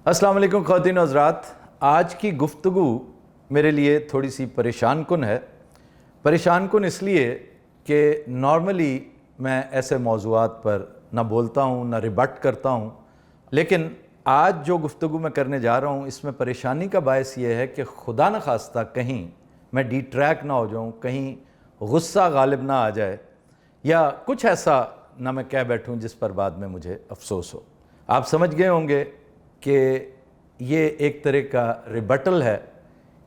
السلام علیکم خواتین و حضرات، آج کی گفتگو میرے لیے تھوڑی سی پریشان کن ہے۔ پریشان کن اس لیے کہ نارملی میں ایسے موضوعات پر نہ بولتا ہوں نہ ریبٹ کرتا ہوں، لیکن آج جو گفتگو میں کرنے جا رہا ہوں اس میں پریشانی کا باعث یہ ہے کہ خدا نخواستہ کہیں میں ڈی ٹریک نہ ہو جاؤں، کہیں غصہ غالب نہ آ جائے یا کچھ ایسا نہ میں کہہ بیٹھوں جس پر بعد میں مجھے افسوس ہو۔ آپ سمجھ گئے ہوں گے کہ یہ ایک طرح کا ریبٹل ہے،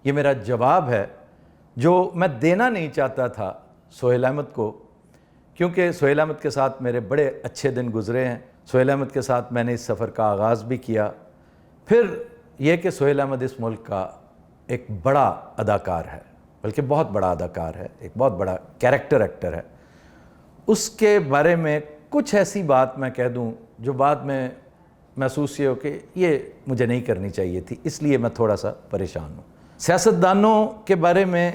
یہ میرا جواب ہے جو میں دینا نہیں چاہتا تھا سہیل احمد کو، کیونکہ سہیل احمد کے ساتھ میرے بڑے اچھے دن گزرے ہیں۔ سہیل احمد کے ساتھ میں نے اس سفر کا آغاز بھی کیا۔ پھر یہ کہ سہیل احمد اس ملک کا ایک بڑا اداکار ہے، بلکہ بہت بڑا اداکار ہے، ایک بہت بڑا کیریکٹر ایکٹر ہے۔ اس کے بارے میں کچھ ایسی بات میں کہہ دوں جو بعد میں محسوس یہ ہو کہ یہ مجھے نہیں کرنی چاہیے تھی، اس لیے میں تھوڑا سا پریشان ہوں۔ سیاستدانوں کے بارے میں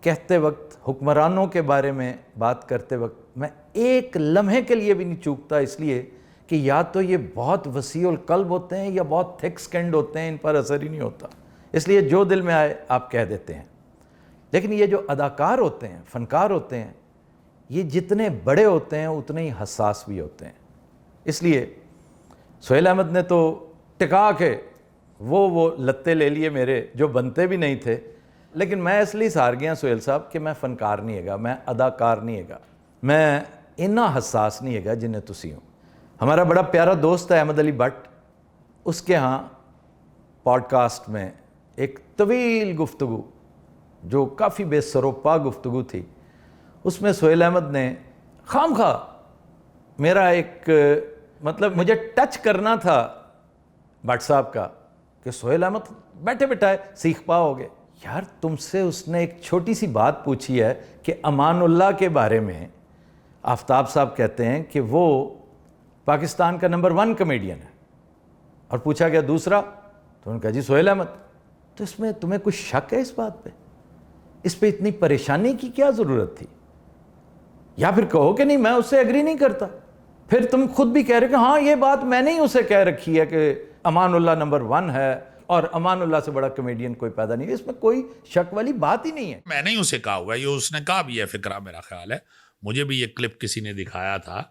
کہتے وقت، حکمرانوں کے بارے میں بات کرتے وقت میں ایک لمحے کے لیے بھی نہیں چوکتا، اس لیے کہ یا تو یہ بہت وسیع القلب ہوتے ہیں یا بہت تھک سکنڈ ہوتے ہیں، ان پر اثر ہی نہیں ہوتا، اس لیے جو دل میں آئے آپ کہہ دیتے ہیں۔ لیکن یہ جو اداکار ہوتے ہیں، فنکار ہوتے ہیں، یہ جتنے بڑے ہوتے ہیں اتنے ہی حساس بھی ہوتے ہیں۔ اس لیے سہیل احمد نے تو ٹکا کے وہ لتے لے لیے میرے جو بنتے بھی نہیں تھے، لیکن میں اس لیے ہار گیا سہیل صاحب کہ میں فنکار نہیں ہے گا، میں اداکار نہیں ہے گا، میں اتنا حساس نہیں ہے گا جنہیں تسی ہوں۔ ہمارا بڑا پیارا دوست ہے احمد علی بٹ، اس کے ہاں پوڈ کاسٹ میں ایک طویل گفتگو جو کافی بے سروپا گفتگو تھی، اس میں سہیل احمد نے خام خواہ میرا ایک مطلب مجھے ٹچ کرنا تھا بٹ صاحب کا کہ سہیل احمد بیٹھے بٹھائے سیخ پا ہو گئے۔ یار تم سے اس نے ایک چھوٹی سی بات پوچھی ہے کہ امان اللہ کے بارے میں آفتاب صاحب کہتے ہیں کہ وہ پاکستان کا نمبر 1 کمیڈین ہے، اور پوچھا گیا دوسرا، تو انہوں نے کہا جی سہیل احمد۔ تو اس میں تمہیں کچھ شک ہے اس بات پہ؟ اس پہ اتنی پریشانی کی کیا ضرورت تھی؟ یا پھر کہو کہ نہیں میں اس سے ایگری نہیں کرتا، پھر تم خود بھی کہہ رہے کہ ہاں یہ بات میں نے ہی اسے کہہ رکھی ہے کہ امان اللہ نمبر 1 ہے اور امان اللہ سے بڑا کمیڈین کوئی پیدا نہیں ہے، اس میں کوئی شک والی بات ہی نہیں ہے۔ میں نے ہی اسے کہا ہوا ہے، یہ اس نے کہا بھی ہے، فکرہ میرا خیال ہے، مجھے بھی یہ کلپ کسی نے دکھایا تھا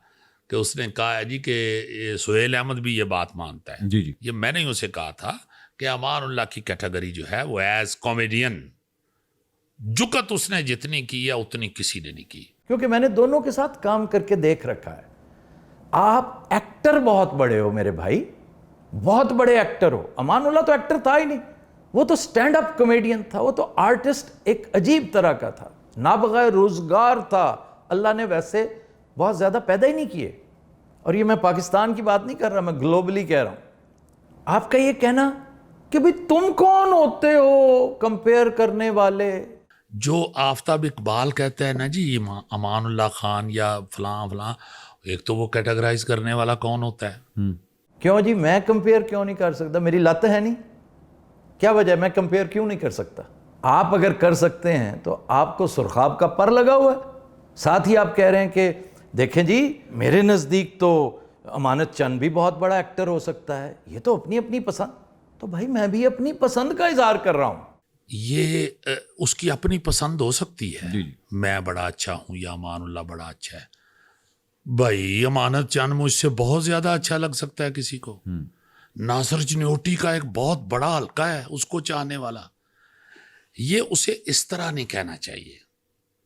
کہ اس نے کہا ہے جی کہ سہیل احمد بھی یہ بات مانتا ہے۔ جی یہ میں نے ہی اسے کہا تھا کہ امان اللہ کی کیٹیگری جو ہے وہ ایز کامیڈین جکت اس نے جتنی کی ہے اتنی کسی نے نہیں کی، کیونکہ میں نے دونوں کے ساتھ کام کر کے دیکھ رکھا ہے۔ آپ ایکٹر بہت بڑے ہو میرے بھائی، بہت بڑے ایکٹر ہو۔ امان اللہ تو ایکٹر تھا ہی نہیں، وہ تو سٹینڈ اپ کمیڈین تھا، وہ تو آرٹسٹ ایک عجیب طرح کا تھا، نابغہ روزگار تھا، اللہ نے ویسے بہت زیادہ پیدا ہی نہیں کیے۔ اور یہ میں پاکستان کی بات نہیں کر رہا، میں گلوبلی کہہ رہا ہوں۔ آپ کا یہ کہنا کہ بھئی تم کون ہوتے ہو کمپیئر کرنے والے؟ جو آفتاب اقبال کہتا ہے نا جی امان اللہ خان یا فلاں فلاں، ایک تو وہ کیٹیگرائز کرنے والا کون ہوتا ہے؟ کیوں جی میں کمپیئر کیوں نہیں کر سکتا؟ میری لت ہے نہیں؟ کیا وجہ ہے میں کمپیئر کیوں نہیں کر سکتا؟ آپ اگر کر سکتے ہیں تو آپ کو سرخاب کا پر لگا ہوا ہے، ساتھ ہی آپ کہہ رہے ہیں کہ دیکھیں جی میرے نزدیک تو امانت چند بھی بہت بڑا ایکٹر ہو سکتا ہے، یہ تو اپنی اپنی پسند۔ تو بھائی میں بھی اپنی پسند کا اظہار کر رہا ہوں۔ یہ اس کی اپنی پسند ہو سکتی ہے، جی میں بڑا اچھا ہوں یا امان اللہ بڑا اچھا ہے۔ بھائی امانت چند مجھ سے بہت زیادہ اچھا لگ سکتا ہے کسی کو، ناصر چنوٹی کا ایک بہت بڑا حلقہ ہے اس کو چاہنے والا۔ یہ اسے اس طرح نہیں کہنا چاہیے،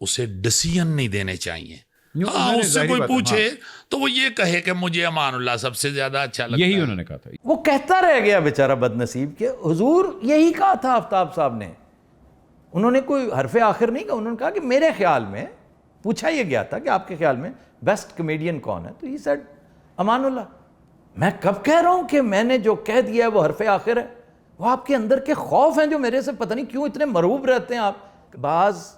اسے ڈیسیژن نہیں دینے چاہیے۔ ہاں اس سے کوئی پوچھے تو وہ یہ کہے کہ مجھے امان اللہ سب سے زیادہ اچھا لگتا ہے، یہی انہوں نے کہا تھا۔ وہ کہتا رہ گیا بیچارہ بد نصیب کہ حضور یہی کہا تھا آفتاب صاحب نے، انہوں نے کوئی حرف آخر نہیں کہا، انہوں نے کہا کہ میرے خیال میں، پوچھا یہ گیا تھا کہ آپ کے خیال میں بیسٹ کمیڈین کون ہے، تو ہی سیڈ امان اللہ۔ میں کب کہہ رہا ہوں کہ میں نے جو کہہ دیا ہے وہ حرف آخر ہے؟ وہ آپ کے اندر کے خوف ہیں جو میرے سے پتہ نہیں کیوں اتنے مرعوب رہتے ہیں آپ۔ بعض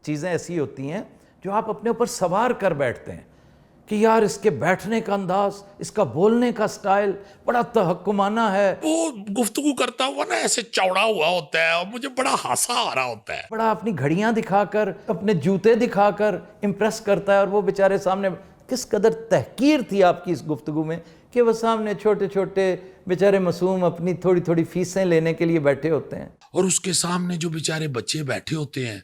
چیزیں ایسی ہوتی ہیں جو آپ اپنے اوپر سوار کر بیٹھتے ہیں کہ یار اس کے بیٹھنے کا انداز، اس کا بولنے کا سٹائل بڑا تحکمانہ ہے، وہ گفتگو کرتا ہوا نا ایسے چوڑا ہوا ہوتا ہے اور مجھے بڑا ہنسا آ رہا ہوتا ہے۔ بڑا اپنی گھڑیاں دکھا کر، اپنے جوتے دکھا کر امپریس کرتا ہے، اور وہ بیچارے سامنے کس قدر تحقیر تھی آپ کی اس گفتگو میں کہ وہ سامنے چھوٹے چھوٹے بیچارے معصوم اپنی تھوڑی تھوڑی فیسیں لینے کے لیے بیٹھے ہوتے ہیں. اور اس کے سامنے جو بیچارے بچے بیٹھے ہوتے ہیں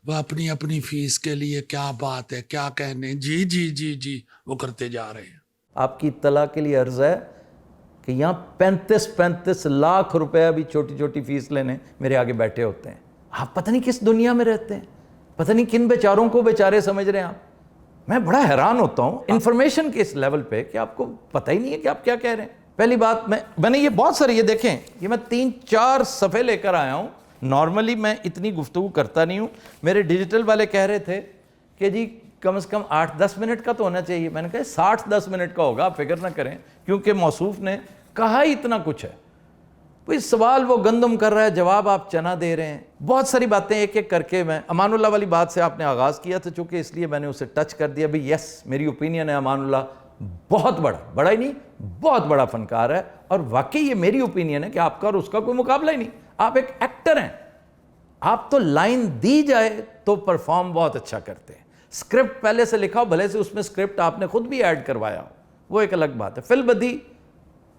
وہ اپنی اپنی فیس کے لیے کیا بات ہے کیا کہنے جی جی جی جی وہ کرتے جا رہے ہیں. آپ کی اطلاع کے لیے عرض ہے کہ یہاں 35 لاکھ روپے بھی چھوٹی چھوٹی فیس لینے میرے آگے بیٹھے ہوتے ہیں. آپ پتہ نہیں کس دنیا میں رہتے ہیں, پتہ نہیں کن بیچاروں کو بیچارے سمجھ رہے ہیں آپ. میں بڑا حیران ہوتا ہوں انفارمیشن کے اس لیول پہ کہ آپ کو پتہ ہی نہیں ہے کہ آپ کیا کہہ رہے ہیں. پہلی بات میں نے یہ بہت سارے یہ دیکھیں, یہ میں 3-4 صفحے لے کر آیا ہوں. نارملی میں اتنی گفتگو کرتا نہیں ہوں. میرے ڈیجیٹل والے کہہ رہے تھے کہ جی کم از کم 8-10 منٹ کا تو ہونا چاہیے. میں نے کہا 60-10 منٹ کا ہوگا, آپ فکر نہ کریں, کیونکہ موصوف نے کہا ہی اتنا کچھ ہے. کوئی سوال وہ گندم کر رہا ہے, جواب آپ چنا دے رہے ہیں. بہت ساری باتیں ایک ایک کر کے میں امان اللہ والی بات سے آپ نے آغاز کیا تھا, چونکہ اس لیے میں نے اسے ٹچ کر دیا. بھئی یس, میری اوپینین ہے امان اللہ بہت بڑا ہی نہیں بہت بڑا فنکار ہے, اور واقعی یہ میری اوپینین ہے کہ آپ کا اور اس کا کوئی مقابلہ ہی نہیں. آپ ایک ایکٹر ہیں, آپ تو لائن دی جائے تو پرفارم بہت اچھا کرتے ہیں. اسکرپٹ پہلے سے لکھا ہو, بھلے سے اس میں اسکرپٹ آپ نے خود بھی ایڈ کروایا ہو, وہ ایک الگ بات ہے. فی البدی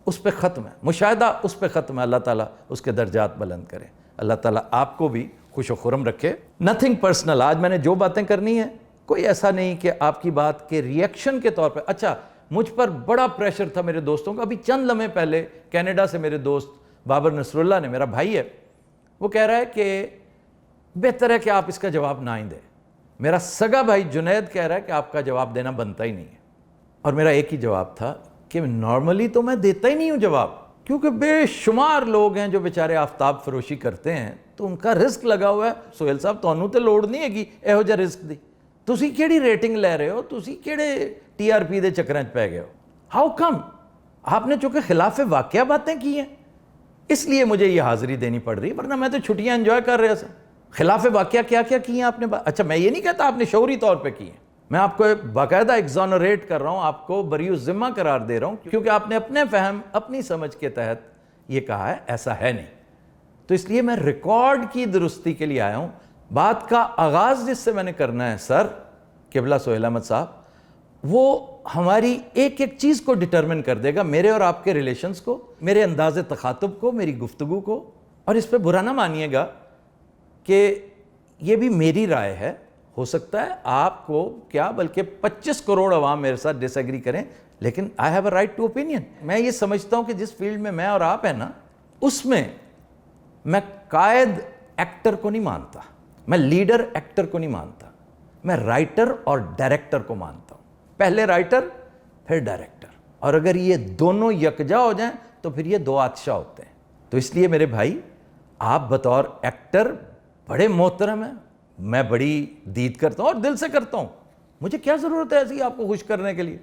اس پہ ختم ہے, مشاہدہ اس پہ ختم ہے. اللہ تعالیٰ اس کے درجات بلند کرے. اللہ تعالیٰ آپ کو بھی خوش و خرم رکھے. Nothing personal. آج میں نے جو باتیں کرنی ہیں کوئی ایسا نہیں کہ آپ کی بات کے ریئیکشن کے طور پہ. اچھا, مجھ پر بڑا پریشر تھا میرے دوستوں کا. ابھی چند لمحے پہلے کینیڈا سے میرے دوست بابر نصر اللہ نے, میرا بھائی ہے, وہ کہہ رہا ہے کہ بہتر ہے کہ آپ اس کا جواب نہ ہی دیں. میرا سگا بھائی جنید کہہ رہا ہے کہ آپ کا جواب دینا بنتا ہی نہیں ہے. اور میرا ایک ہی جواب تھا کہ نارملی تو میں دیتا ہی نہیں ہوں جواب, کیونکہ بے شمار لوگ ہیں جو بیچارے آفتاب فروشی کرتے ہیں, تو ان کا رزق لگا ہوا ہے. سہیل صاحب تانوں تے لوڑ نہیں ہے کہ ਇਹੋ ਜਿਹਾ رزق دی. تسی کیڑی ریٹنگ لے رہے ہو, تسی کیڑے TRP دے چکراں چ پے گئے ہو. How come? آپ نے چونکہ خلاف واقعہ باتیں کی ہیں اس لیے مجھے یہ حاضری دینی پڑ رہی ہے, ورنہ میں تو چھٹیاں انجوائے کر رہا تھا. خلاف واقعہ کیا کیا کی ہیں آپ نے؟ اچھا, میں یہ نہیں کہتا آپ نے شعوری طور پہ کی ہیں, میں آپ کو باقاعدہ ایگزونریٹ کر رہا ہوں, آپ کو بری الذمہ قرار دے رہا ہوں, کیونکہ آپ نے اپنے فہم اپنی سمجھ کے تحت یہ کہا ہے, ایسا ہے نہیں. تو اس لیے میں ریکارڈ کی درستی کے لیے آیا ہوں. بات کا آغاز جس سے میں نے کرنا ہے سر قبلہ سہیل احمد صاحب, وہ ہماری ایک ایک چیز کو ڈٹرمن کر دے گا, میرے اور آپ کے ریلیشنز کو, میرے انداز تخاطب کو, میری گفتگو کو. اور اس پہ برا نہ مانیے گا کہ یہ بھی میری رائے ہے, ہو سکتا ہے آپ کو کیا بلکہ 25 کروڑ عوام میرے ساتھ ڈس ایگری کریں, لیکن I have a right to opinion. میں یہ سمجھتا ہوں کہ جس فیلڈ میں میں اور آپ ہیں نا, اس میں میں قائد ایکٹر کو نہیں مانتا, میں لیڈر ایکٹر کو نہیں مانتا, میں رائٹر اور ڈائریکٹر کو مانتا ہوں. پہلے رائٹر پھر ڈائریکٹر, اور اگر یہ دونوں یکجا ہو جائیں تو پھر یہ 2 بادشاہ ہوتے ہیں. تو اس لیے میرے بھائی, آپ بطور ایکٹر بڑے محترم ہیں, میں بڑی دید کرتا ہوں اور دل سے کرتا ہوں. مجھے کیا ضرورت ہے ایسی آپ کو خوش کرنے کے لیے,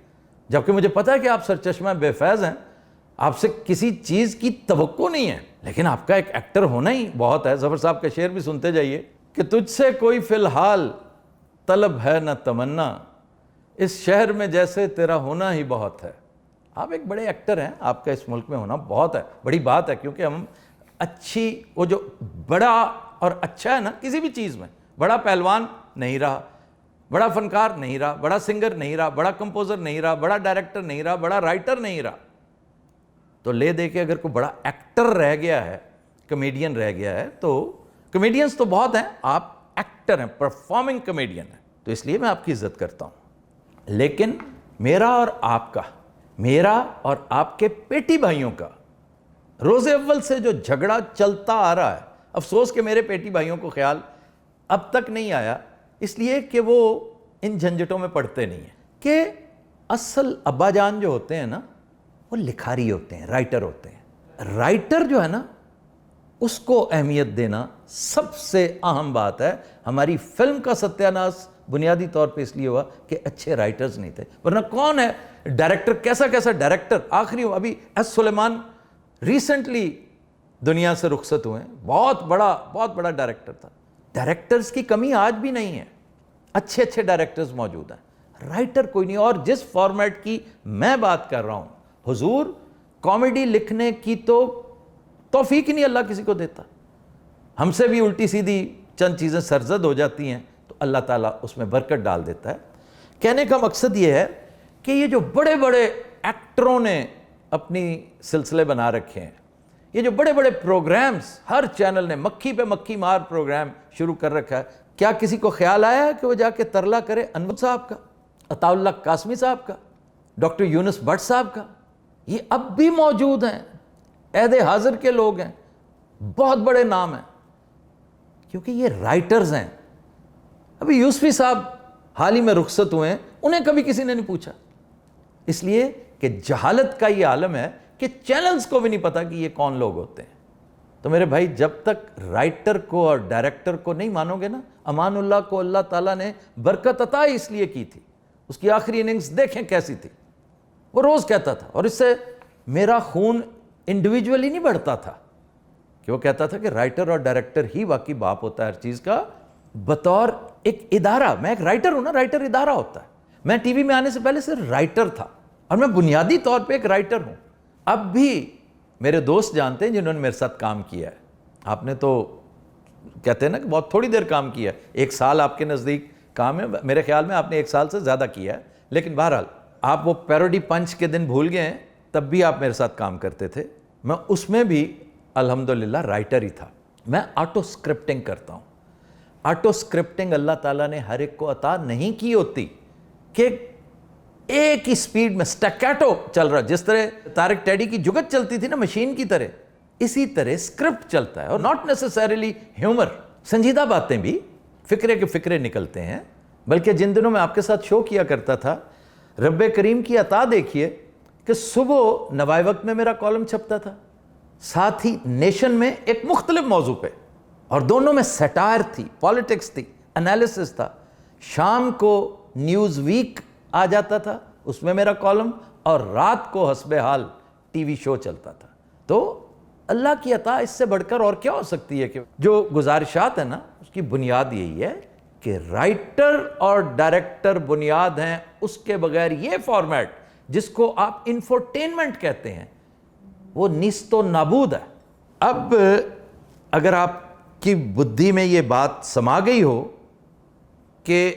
جبکہ مجھے پتہ ہے کہ آپ سرچشمہ بے فیض ہیں, آپ سے کسی چیز کی توقع نہیں ہے, لیکن آپ کا ایک ایکٹر ہونا ہی بہت ہے. ظفر صاحب کا شعر بھی سنتے جائیے کہ تجھ سے کوئی فی الحال طلب ہے نہ تمنا, اس شہر میں جیسے تیرا ہونا ہی بہت ہے. آپ ایک بڑے ایکٹر ہیں, آپ کا اس ملک میں ہونا بہت ہے, بڑی بات ہے, کیونکہ ہم اچھی, وہ جو بڑا اور اچھا ہے نا کسی بھی چیز میں, بڑا پہلوان نہیں رہا, بڑا فنکار نہیں رہا, بڑا سنگر نہیں رہا, بڑا کمپوزر نہیں رہا, بڑا ڈائریکٹر نہیں رہا, بڑا رائٹر نہیں رہا, تو لے دے کے اگر کوئی بڑا ایکٹر رہ گیا ہے, کمیڈین رہ گیا ہے, تو کمیڈینز تو بہت ہیں, آپ ایکٹر ہیں, پرفارمنگ کمیڈین ہیں. تو اس لیے میں آپ کی عزت کرتا ہوں. لیکن میرا اور آپ کا, میرا اور آپ کے پیٹی بھائیوں کا روز اول سے جو جھگڑا چلتا آ رہا ہے, افسوس کہ میرے پیٹی بھائیوں کو خیال اب تک نہیں آیا, اس لیے کہ وہ ان جھنجھٹوں میں پڑتے نہیں ہیں, کہ اصل ابا جان جو ہوتے ہیں نا وہ لکھاری ہوتے ہیں, رائٹر ہوتے ہیں. رائٹر جو ہے نا اس کو اہمیت دینا سب سے اہم بات ہے. ہماری فلم کا ستیہ ناش بنیادی طور پہ اس لیے ہوا کہ اچھے رائٹرز نہیں تھے, ورنہ کون ہے ڈائریکٹر, کیسا کیسا ڈائریکٹر. آخری ابھی ایس سلیمان ریسنٹلی دنیا سے رخصت ہوئے ہیں, بہت بڑا ڈائریکٹر تھا. ڈائریکٹرز کی کمی آج بھی نہیں ہے, اچھے ڈائریکٹرز موجود ہیں, رائٹر کوئی نہیں. اور جس فارمیٹ کی میں بات کر رہا ہوں, حضور کامیڈی لکھنے کی تو توفیق ہی نہیں اللہ کسی کو دیتا. ہم سے بھی الٹی سیدھی چند چیزیں سرزد ہو جاتی ہیں تو اللہ تعالیٰ اس میں برکت ڈال دیتا ہے. کہنے کا مقصد یہ ہے کہ یہ جو بڑے ایکٹروں نے اپنی سلسلے بنا رکھے ہیں. یہ جو بڑے بڑے پروگرامز ہر چینل نے مکھی پہ مکھی مار پروگرام شروع کر رکھا ہے, کیا کسی کو خیال آیا ہے کہ وہ جا کے ترلا کرے انور صاحب کا, عطا اللہ قاسمی صاحب کا, ڈاکٹر یونس بٹ صاحب کا؟ یہ اب بھی موجود ہیں, عہد حاضر کے لوگ ہیں, بہت بڑے نام ہیں, کیونکہ یہ رائٹرز ہیں. ابھی یوسفی صاحب حال ہی میں رخصت ہوئے ہیں, انہیں کبھی کسی نے نہیں پوچھا, اس لیے کہ جہالت کا یہ عالم ہے کہ چینلز کو بھی نہیں پتا کہ یہ کون لوگ ہوتے ہیں. تو میرے بھائی, جب تک رائٹر کو اور ڈائریکٹر کو نہیں مانو گے نا, امان اللہ کو اللہ تعالیٰ نے برکت عطا اس لیے کی تھی, اس کی آخری اننگز دیکھیں کیسی تھی. وہ روز کہتا تھا, اور اس سے میرا خون انڈیویجولی نہیں بڑھتا تھا, کہ وہ کہتا تھا کہ رائٹر اور ڈائریکٹر ہی واقعی باپ ہوتا ہے ہر چیز کا, بطور ایک ادارہ. میں ایک رائٹر ہوں نا, رائٹر ادارہ ہوتا ہے. میں ٹی وی میں آنے سے پہلے صرف رائٹر تھا, اور میں بنیادی طور پہ ایک رائٹر ہوں. اب بھی میرے دوست جانتے ہیں جنہوں نے میرے ساتھ کام کیا ہے. آپ نے تو کہتے ہیں نا کہ بہت تھوڑی دیر کام کیا ہے, 1 سال آپ کے نزدیک کام ہے, میرے خیال میں آپ نے 1 سال سے زیادہ کیا ہے. لیکن بہرحال آپ وہ پیروڈی پنچ کے دن بھول گئے ہیں, تب بھی آپ میرے ساتھ کام کرتے تھے. میں اس میں بھی الحمدللہ رائٹر ہی تھا. میں آٹو اسکرپٹنگ کرتا ہوں. آٹو اسکرپٹنگ اللہ تعالیٰ نے ہر ایک کو عطا نہیں کی ہوتی کہ ایک ہی سپیڈ میں سٹیکیٹو چل رہا, جس طرح طارق ٹیڈی کی جگت چلتی تھی نا مشین کی طرح, اسی طرح اسکرپٹ چلتا ہے. اور ناٹ نیسیسریلی ہیومر, سنجیدہ باتیں بھی فکرے کے فکرے نکلتے ہیں. بلکہ جن دنوں میں آپ کے ساتھ شو کیا کرتا تھا, رب کریم کی عطا دیکھیے کہ صبح نوائے وقت میں میرا کالم چھپتا تھا, ساتھ ہی نیشن میں ایک مختلف موضوع پہ, اور دونوں میں سیٹائر تھی, پالیٹکس تھی, انالیسس تھا. شام کو نیوز ویک آ جاتا تھا, اس میں میرا کالم, اور رات کو حسب حال ٹی وی شو چلتا تھا. تو اللہ کی عطا اس سے بڑھ کر اور کیا ہو سکتی ہے؟ کہ جو گزارشات ہیں نا, اس کی بنیاد یہی ہے کہ رائٹر اور ڈائریکٹر بنیاد ہیں. اس کے بغیر یہ فارمیٹ جس کو آپ انفورٹینمنٹ کہتے ہیں, وہ نیست و نابود ہے. اب اگر آپ کی بدھی میں یہ بات سما گئی ہو کہ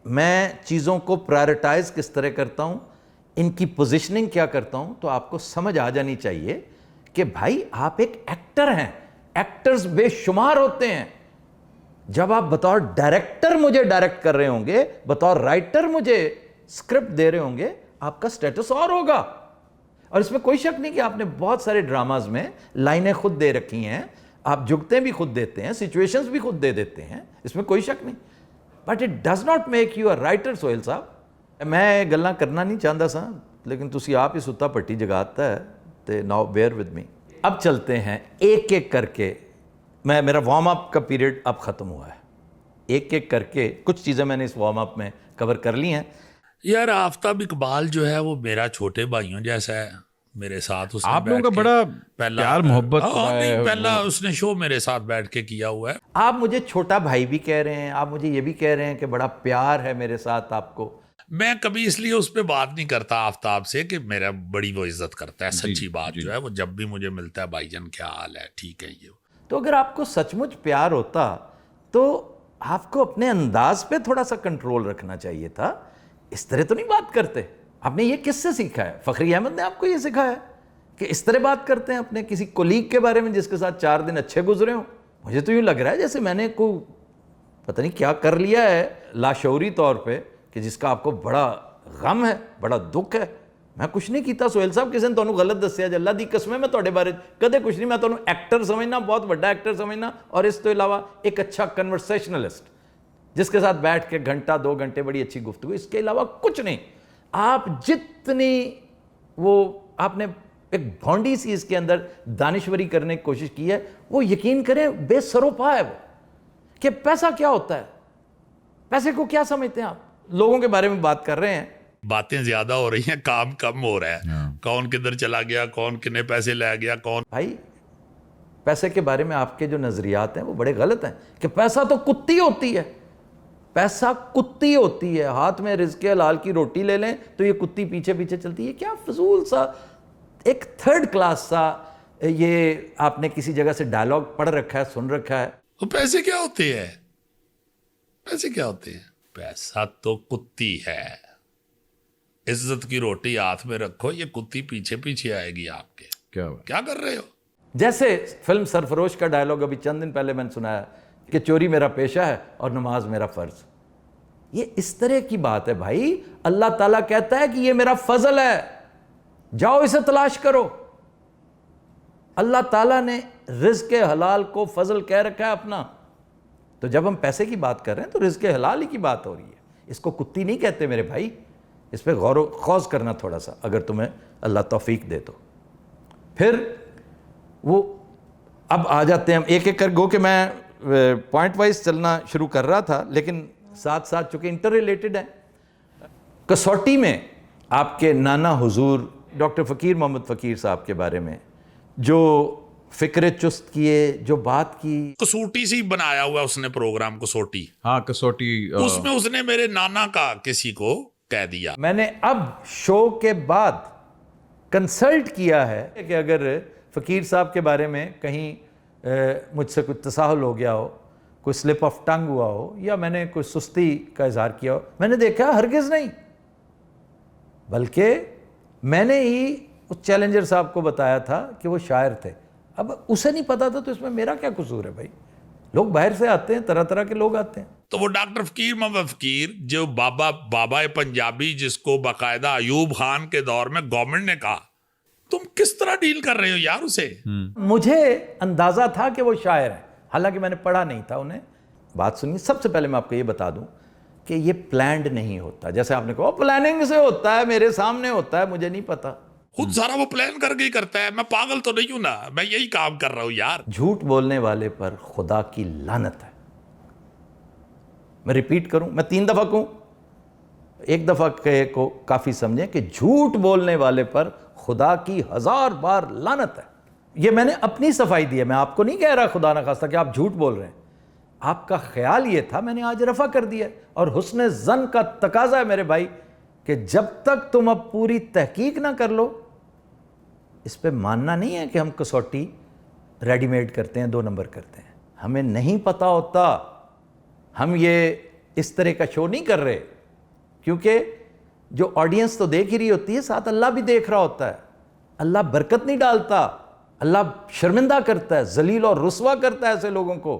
میں چیزوں کو پرائرٹائز کس طرح کرتا ہوں, ان کی پوزیشننگ کیا کرتا ہوں, تو آپ کو سمجھ آ جانی چاہیے کہ بھائی آپ ایک ایکٹر ہیں. ایکٹرز بے شمار ہوتے ہیں. جب آپ بطور ڈائریکٹر مجھے ڈائریکٹ کر رہے ہوں گے, بطور رائٹر مجھے اسکرپٹ دے رہے ہوں گے, آپ کا سٹیٹس اور ہوگا. اور اس میں کوئی شک نہیں کہ آپ نے بہت سارے ڈراماز میں لائنیں خود دے رکھی ہیں, آپ جگتے بھی خود دیتے ہیں, سچویشنز بھی خود دے دیتے ہیں, اس میں کوئی شک نہیں. But it does not make you a writer. Sohail صاحب, میں گلاں کرنا نہیں چاہتا سا, لیکن تسی آپ ہی ستا پٹی جگاتا ہے, تے ناؤ بیئر ود می. اب چلتے ہیں ایک ایک کر کے. میرا وارم اپ کا پیریڈ اب ختم ہوا ہے. ایک ایک کر کے کچھ چیزیں میں نے اس وارم اپ میں کور کر لی ہیں. یار آفتاب اقبال جو ہے وہ میرا چھوٹے بھائیوں جیسا ہے. میرے ساتھ اس نے آپ لوگوں کا بڑا پیار محبت پہلا اس نے شو میرے ساتھ بیٹھ کے کیا ہوا ہے. آپ مجھے چھوٹا بھائی بھی کہہ رہے ہیں, آپ مجھے یہ بھی کہہ رہے ہیں کہ بڑا پیار ہے میرے ساتھ آپ کو. میں کبھی اس لیے اس پہ بات نہیں کرتا آفتاب سے کہ میرا بڑی وہ عزت کرتا ہے. سچی بات جو ہے وہ جب بھی مجھے ملتا ہے, بھائی جان کیا حال ہے, ٹھیک ہے. یہ تو اگر آپ کو سچ مچ پیار ہوتا تو آپ کو اپنے انداز پہ تھوڑا سا کنٹرول رکھنا چاہیے تھا. اس طرح تو نہیں بات کرتے. آپ نے یہ کس سے سیکھا ہے؟ فخری احمد نے آپ کو یہ سکھایا کہ اس طرح بات کرتے ہیں اپنے کسی کولیگ کے بارے میں جس کے ساتھ 4 دن اچھے گزرے ہوں؟ مجھے تو یوں لگ رہا ہے جیسے میں نے کو پتہ نہیں کیا کر لیا ہے لاشعوری طور پہ, کہ جس کا آپ کو بڑا غم ہے, بڑا دکھ ہے. میں کچھ نہیں کیتا سہیل صاحب, کسی نے تانوں غلط دسیا جی, اللہ دی قسم ہے میں تہاڈے بارے کدے کچھ نہیں. میں تانوں ایکٹر سمجھنا, بہت بڑا ایکٹر سمجھنا, اور اس تو علاوہ ایک اچھا کنورسیشنلسٹ جس کے ساتھ بیٹھ کے گھنٹہ 2 گھنٹے بڑی اچھی گفتگو, اس کے علاوہ کچھ نہیں. آپ جتنی وہ آپ نے ایک بھونڈی سی اس کے اندر دانشوری کرنے کی کوشش کی ہے, وہ یقین کریں بے سروپا ہے وہ. کہ پیسہ کیا ہوتا ہے, پیسے کو کیا سمجھتے ہیں آپ؟ لوگوں کے بارے میں بات کر رہے ہیں, باتیں زیادہ ہو رہی ہیں, کام کم ہو رہا ہے. کون کدھر چلا گیا, کون کتنے پیسے لے گیا, کون. بھائی پیسے کے بارے میں آپ کے جو نظریات ہیں وہ بڑے غلط ہیں. کہ پیسہ تو کتی ہوتی ہے, پیسہ کتی ہوتی ہے. ہاتھ میں رزق حلال کی روٹی لے لیں تو یہ کتی پیچھے پیچھے چلتی ہے. کیا فضول سا ایک 3rd کلاس سا یہ آپ نے کسی جگہ سے ڈائلاگ پڑھ رکھا ہے, سن رکھا ہے. وہ پیسے کیا ہوتے ہیں؟ پیسے کیا ہوتے ہیں؟ پیسہ تو کتی ہے. عزت کی روٹی ہاتھ میں رکھو, یہ کتی پیچھے پیچھے آئے گی آپ کے. کیا بات. کیا کر رہے ہو؟ جیسے فلم سرفروش کا ڈائلاگ ابھی چند دن پہلے میں نے سنایا کہ چوری میرا پیشہ ہے اور نماز میرا فرض. یہ اس طرح کی بات ہے بھائی. اللہ تعالیٰ کہتا ہے کہ یہ میرا فضل ہے, جاؤ اسے تلاش کرو. اللہ تعالیٰ نے رزق حلال کو فضل کہہ رکھا ہے اپنا. تو جب ہم پیسے کی بات کر رہے ہیں تو رزق حلال ہی کی بات ہو رہی ہے. اس کو کتی نہیں کہتے میرے بھائی. اس پہ غور و خوض کرنا تھوڑا سا, اگر تمہیں اللہ توفیق دے تو. پھر وہ اب آ جاتے ہیں ہم ایک ایک کر, گو کہ میں پوائنٹ وائز چلنا شروع کر رہا تھا لیکن ساتھ ساتھ چونکہ انٹر ریلیٹڈ ہیں. کسوٹی میں آپ کے نانا حضور ڈاکٹر فقیر محمد فقیر صاحب کے بارے میں جو فکر چست کیے, جو بات کی. کسوٹی سے بنایا ہوا اس نے پروگرام کسوٹی. ہاں کسوٹی. اس میں اس نے میرے نانا کا کسی کو کہہ دیا. میں نے اب شو کے بعد کنسلٹ کیا ہے کہ اگر فقیر صاحب کے بارے میں کہیں مجھ سے کوئی تساہل ہو گیا ہو, کوئی سلپ آف ٹنگ ہوا ہو, یا میں نے کوئی سستی کا اظہار کیا ہو, میں نے دیکھا ہرگز نہیں. بلکہ میں نے ہی اس چیلنجر صاحب کو بتایا تھا کہ وہ شاعر تھے. اب اسے نہیں پتا تھا تو اس میں میرا کیا قصور ہے بھائی. لوگ باہر سے آتے ہیں, طرح طرح کے لوگ آتے ہیں. تو وہ ڈاکٹر فقیر محمد فقیر جو بابا پنجابی, جس کو باقاعدہ ایوب خان کے دور میں گورنمنٹ نے کہا, تم کس طرح ڈیل کر رہے ہو یار اسے؟ مجھے اندازہ تھا کہ وہ شاعر ہیں, حالانکہ میں نے پڑھا نہیں تھا انہیں. بات سنیے, سب سے پہلے میں آپ کو یہ بتا دوں کہ یہ پلانڈ نہیں ہوتا. جیسے آپ نے کہا پلاننگ سے ہوتا ہے, میرے سامنے ہوتا ہے, مجھے نہیں پتا. خود سارا وہ پلان کر کے ہی کرتا ہے. میں پاگل تو نہیں ہوں نا, میں یہی کام کر رہا ہوں یار. جھوٹ بولنے والے پر خدا کی لعنت ہے. میں ریپیٹ کروں, میں 3 دفعہ کہوں, ایک دفعہ کہے کو کافی سمجھیں کہ جھوٹ بولنے والے پر خدا کی 1000 بار لعنت ہے. یہ میں نے اپنی صفائی دی ہے, میں آپ کو نہیں کہہ رہا خدا نہ خواستہ کہ آپ جھوٹ بول رہے ہیں. آپ کا خیال یہ تھا, میں نے آج رفع کر دیا. اور حسن ظن کا تقاضا ہے میرے بھائی کہ جب تک تم اب پوری تحقیق نہ کر لو, اس پہ ماننا نہیں ہے کہ ہم کسوٹی ریڈی میڈ کرتے ہیں, 2 نمبر کرتے ہیں. ہمیں نہیں پتا ہوتا, ہم یہ اس طرح کا شو نہیں کر رہے, کیونکہ جو آڈینس تو دیکھ ہی رہی ہوتی ہے, ساتھ اللہ بھی دیکھ رہا ہوتا ہے. اللہ برکت نہیں ڈالتا, اللہ شرمندہ کرتا ہے, ذلیل اور رسوا کرتا ہے ایسے لوگوں کو.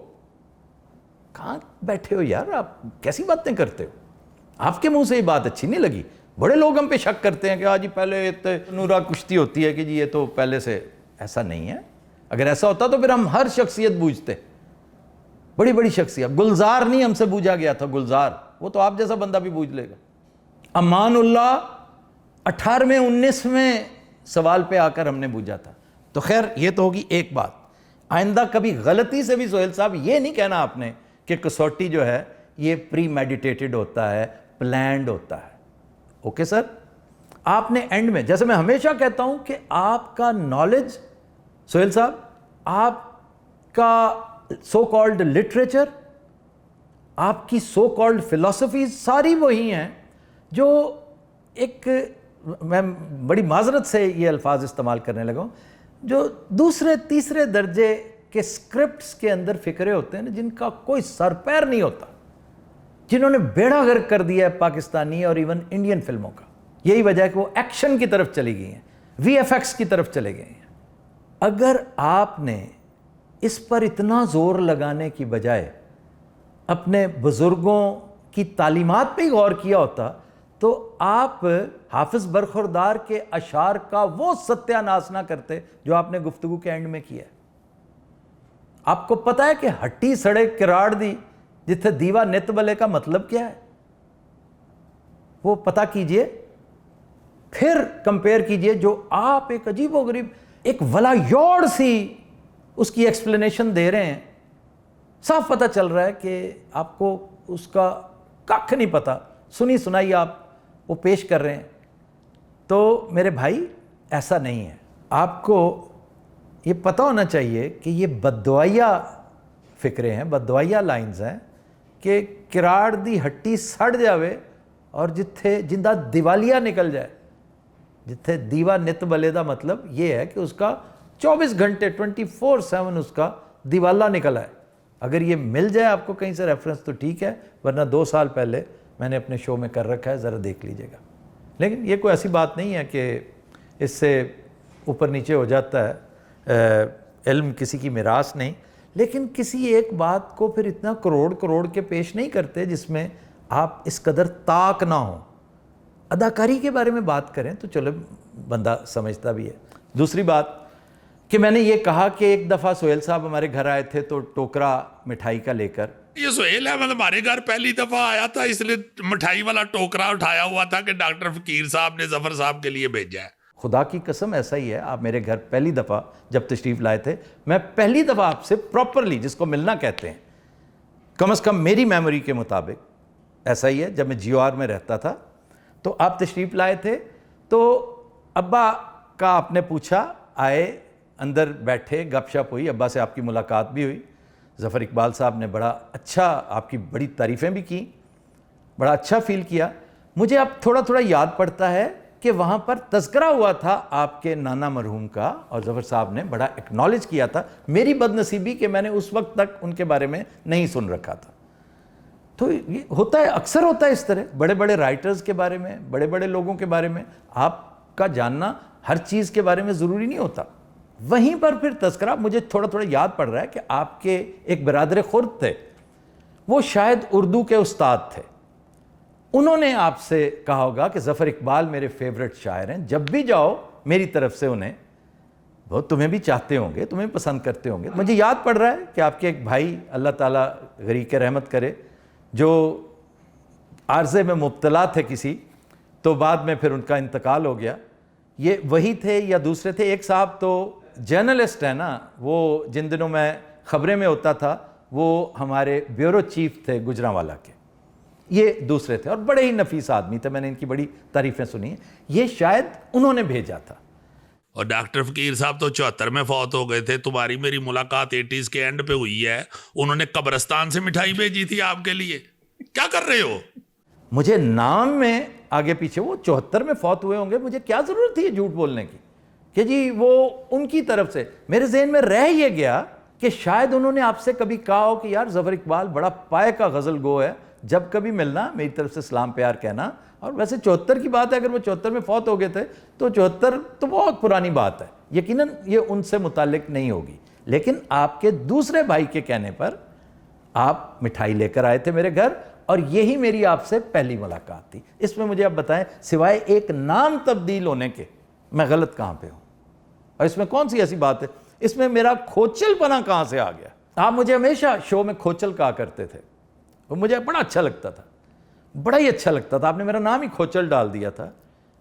کہاں بیٹھے ہو یار آپ, کیسی باتیں کرتے ہو؟ آپ کے منہ سے یہ بات اچھی نہیں لگی. بڑے لوگ ہم پہ شک کرتے ہیں کہ آج پہلے نورا کشتی ہوتی ہے کہ جی یہ تو پہلے سے. ایسا نہیں ہے. اگر ایسا ہوتا تو پھر ہم ہر شخصیت بوجھتے, بڑی بڑی شخصیت. گلزار نہیں ہم سے بوجھا گیا تھا, گلزار, وہ تو آپ جیسا بندہ بھی بوجھ لے گا. امان اللہ 18ویں 19ویں سوال پہ آ کر ہم نے بوجھا تھا. تو خیر یہ تو ہوگی ایک بات. آئندہ کبھی غلطی سے بھی سہیل صاحب یہ نہیں کہنا آپ نے کہ کسوٹی جو ہے یہ پری میڈیٹیٹڈ ہوتا ہے, پلانڈ ہوتا ہے. اوکے سر, آپ نے اینڈ میں, جیسے میں ہمیشہ کہتا ہوں کہ آپ کا نالج سہیل صاحب, آپ کا سو کالڈ لٹریچر, آپ کی سو کالڈ فلسفیز ساری وہی ہیں جو ایک, میں بڑی معذرت سے یہ الفاظ استعمال کرنے لگا ہوں, جو دوسرے تیسرے درجے کے سکرپٹس کے اندر فکرے ہوتے ہیں جن کا کوئی سر پیر نہیں ہوتا, جنہوں نے بیڑا غرق کر دیا ہے پاکستانی اور ایون انڈین فلموں کا. یہی وجہ ہے کہ وہ ایکشن کی طرف چلی گئی ہیں, وی ایف ایکس کی طرف چلے گئے ہیں. اگر آپ نے اس پر اتنا زور لگانے کی بجائے اپنے بزرگوں کی تعلیمات پہ ہی غور کیا ہوتا تو آپ حافظ برخوردار کے اشعار کا وہ ستیہ ناش نہ کرتے جو آپ نے گفتگو کے اینڈ میں کیا ہے. آپ کو پتا ہے کہ ہٹی سڑے کراڑ دی جتھے دیوا نت بلے کا مطلب کیا ہے؟ وہ پتا کیجئے, پھر کمپیئر کیجئے جو آپ ایک عجیب و غریب, ایک ولایوڑ سی اس کی ایکسپلینیشن دے رہے ہیں. صاف پتہ چل رہا ہے کہ آپ کو اس کا ککھ نہیں پتا, سنی سنائی آپ وہ پیش کر رہے ہیں. تو میرے بھائی ایسا نہیں ہے. آپ کو یہ پتہ ہونا چاہیے کہ یہ بددعائیہ فکرے ہیں, بددعائیہ لائنز ہیں کہ کراڑ دی ہٹی سڑ جاوے اور جتھے جندہ دیوالیہ نکل جائے. جتھے دیوا نت بلے دا مطلب یہ ہے کہ اس کا 24 گھنٹے 24/7 اس کا دیوالا نکلا ہے. اگر یہ مل جائے آپ کو کہیں سے ریفرنس تو ٹھیک ہے, ورنہ 2 سال پہلے میں نے اپنے شو میں کر رکھا ہے, ذرا دیکھ لیجئے گا. لیکن یہ کوئی ایسی بات نہیں ہے کہ اس سے اوپر نیچے ہو جاتا ہے، علم کسی کی میراث نہیں، لیکن کسی ایک بات کو پھر اتنا کروڑ کے پیش نہیں کرتے جس میں آپ اس قدر طاق نہ ہوں۔ اداکاری کے بارے میں بات کریں تو چلو بندہ سمجھتا بھی ہے۔ دوسری بات کہ میں نے یہ کہا کہ ایک دفعہ سہیل صاحب ہمارے گھر آئے تھے تو ٹوکرا مٹھائی کا لے کر، یہ سہیل احمد ہمارے گھر پہلی دفعہ آیا تھا، اس لیے مٹھائی والا ٹوکرا اٹھایا ہوا تھا کہ ڈاکٹر فقیر صاحب نے ظفر صاحب کے لیے بھیجا ہے۔ خدا کی قسم ایسا ہی ہے، آپ میرے گھر پہلی دفعہ جب تشریف لائے تھے، میں پہلی دفعہ آپ سے پراپرلی، جس کو ملنا کہتے ہیں، کم از کم میری میموری کے مطابق ایسا ہی ہے، جب میں جیو آر میں رہتا تھا تو آپ تشریف لائے تھے تو ابا کا آپ نے پوچھا، آئے اندر بیٹھے، گپ شپ ہوئی، ابا سے آپ کی ملاقات بھی ہوئی، ظفر اقبال صاحب نے بڑا اچھا آپ کی بڑی تعریفیں بھی کی، بڑا اچھا فیل کیا۔ مجھے اب تھوڑا یاد پڑتا ہے کہ وہاں پر تذکرہ ہوا تھا آپ کے نانا مرحوم کا، اور ظفر صاحب نے بڑا ایکنالج کیا تھا۔ میری بد نصیبی کہ میں نے اس وقت تک ان کے بارے میں نہیں سن رکھا تھا۔ تو یہ ہوتا ہے، اکثر ہوتا ہے اس طرح، بڑے بڑے رائٹرز کے بارے میں، بڑے بڑے لوگوں کے بارے میں آپ کا جاننا ہر چیز کے بارے میں ضروری نہیں ہوتا۔ وہیں پر پھر تذکرہ مجھے تھوڑا یاد پڑ رہا ہے کہ آپ کے ایک برادر خرد تھے، وہ شاید اردو کے استاد تھے، انہوں نے آپ سے کہا ہوگا کہ ظفر اقبال میرے فیورٹ شاعر ہیں، جب بھی جاؤ میری طرف سے انہیں، بہت تمہیں بھی چاہتے ہوں گے، تمہیں پسند کرتے ہوں گے۔ مجھے یاد پڑ رہا ہے کہ آپ کے ایک بھائی، اللہ تعالیٰ غریق رحمت کرے، جو عارضے میں مبتلا تھے کسی، تو بعد میں پھر ان کا انتقال ہو گیا، یہ وہی تھے یا دوسرے تھے؟ ایک صاحب تو جرنلسٹ ہے نا، وہ جن دنوں میں خبریں میں ہوتا تھا، وہ ہمارے بیورو چیف تھے گجرانوالہ کے، یہ دوسرے تھے اور بڑے ہی نفیس آدمی تھے، میں نے ان کی بڑی تعریفیں سنی ہیں، یہ شاید انہوں نے بھیجا تھا۔ اور ڈاکٹر فقیر صاحب تو 74 میں فوت ہو گئے تھے، تمہاری میری ملاقات 80s کے اینڈ پہ ہوئی ہے، انہوں نے قبرستان سے مٹھائی بھیجی تھی آپ کے لیے، کیا کر رہے ہو؟ مجھے نام میں آگے پیچھے، وہ 74 میں فوت ہوئے ہوں گے، مجھے کیا ضرورت تھی یہ جھوٹ بولنے کی کہ جی وہ ان کی طرف سے؟ میرے ذہن میں رہ یہ گیا کہ شاید انہوں نے آپ سے کبھی کہا ہو کہ یار ظفر اقبال بڑا پائے کا غزل گو ہے، جب کبھی ملنا میری طرف سے سلام پیار کہنا۔ اور ویسے 74 کی بات ہے، اگر وہ 74 میں فوت ہو گئے تھے تو 74 تو بہت پرانی بات ہے، یقیناً یہ ان سے متعلق نہیں ہوگی، لیکن آپ کے دوسرے بھائی کے کہنے پر آپ مٹھائی لے کر آئے تھے میرے گھر، اور یہی میری آپ سے پہلی ملاقات تھی۔ اس میں مجھے آپ بتائیں، سوائے ایک نام تبدیل ہونے کے، میں غلط کہاں پہ ہوں؟ اور اس میں کون سی ایسی بات ہے؟ اس میں میرا کھوچل پنا کہاں سے آ گیا؟ آپ مجھے ہمیشہ شو میں کھوچل کہا کرتے تھے، وہ مجھے بڑا اچھا لگتا تھا، بڑا ہی اچھا لگتا تھا، آپ نے میرا نام ہی کھوچل ڈال دیا تھا۔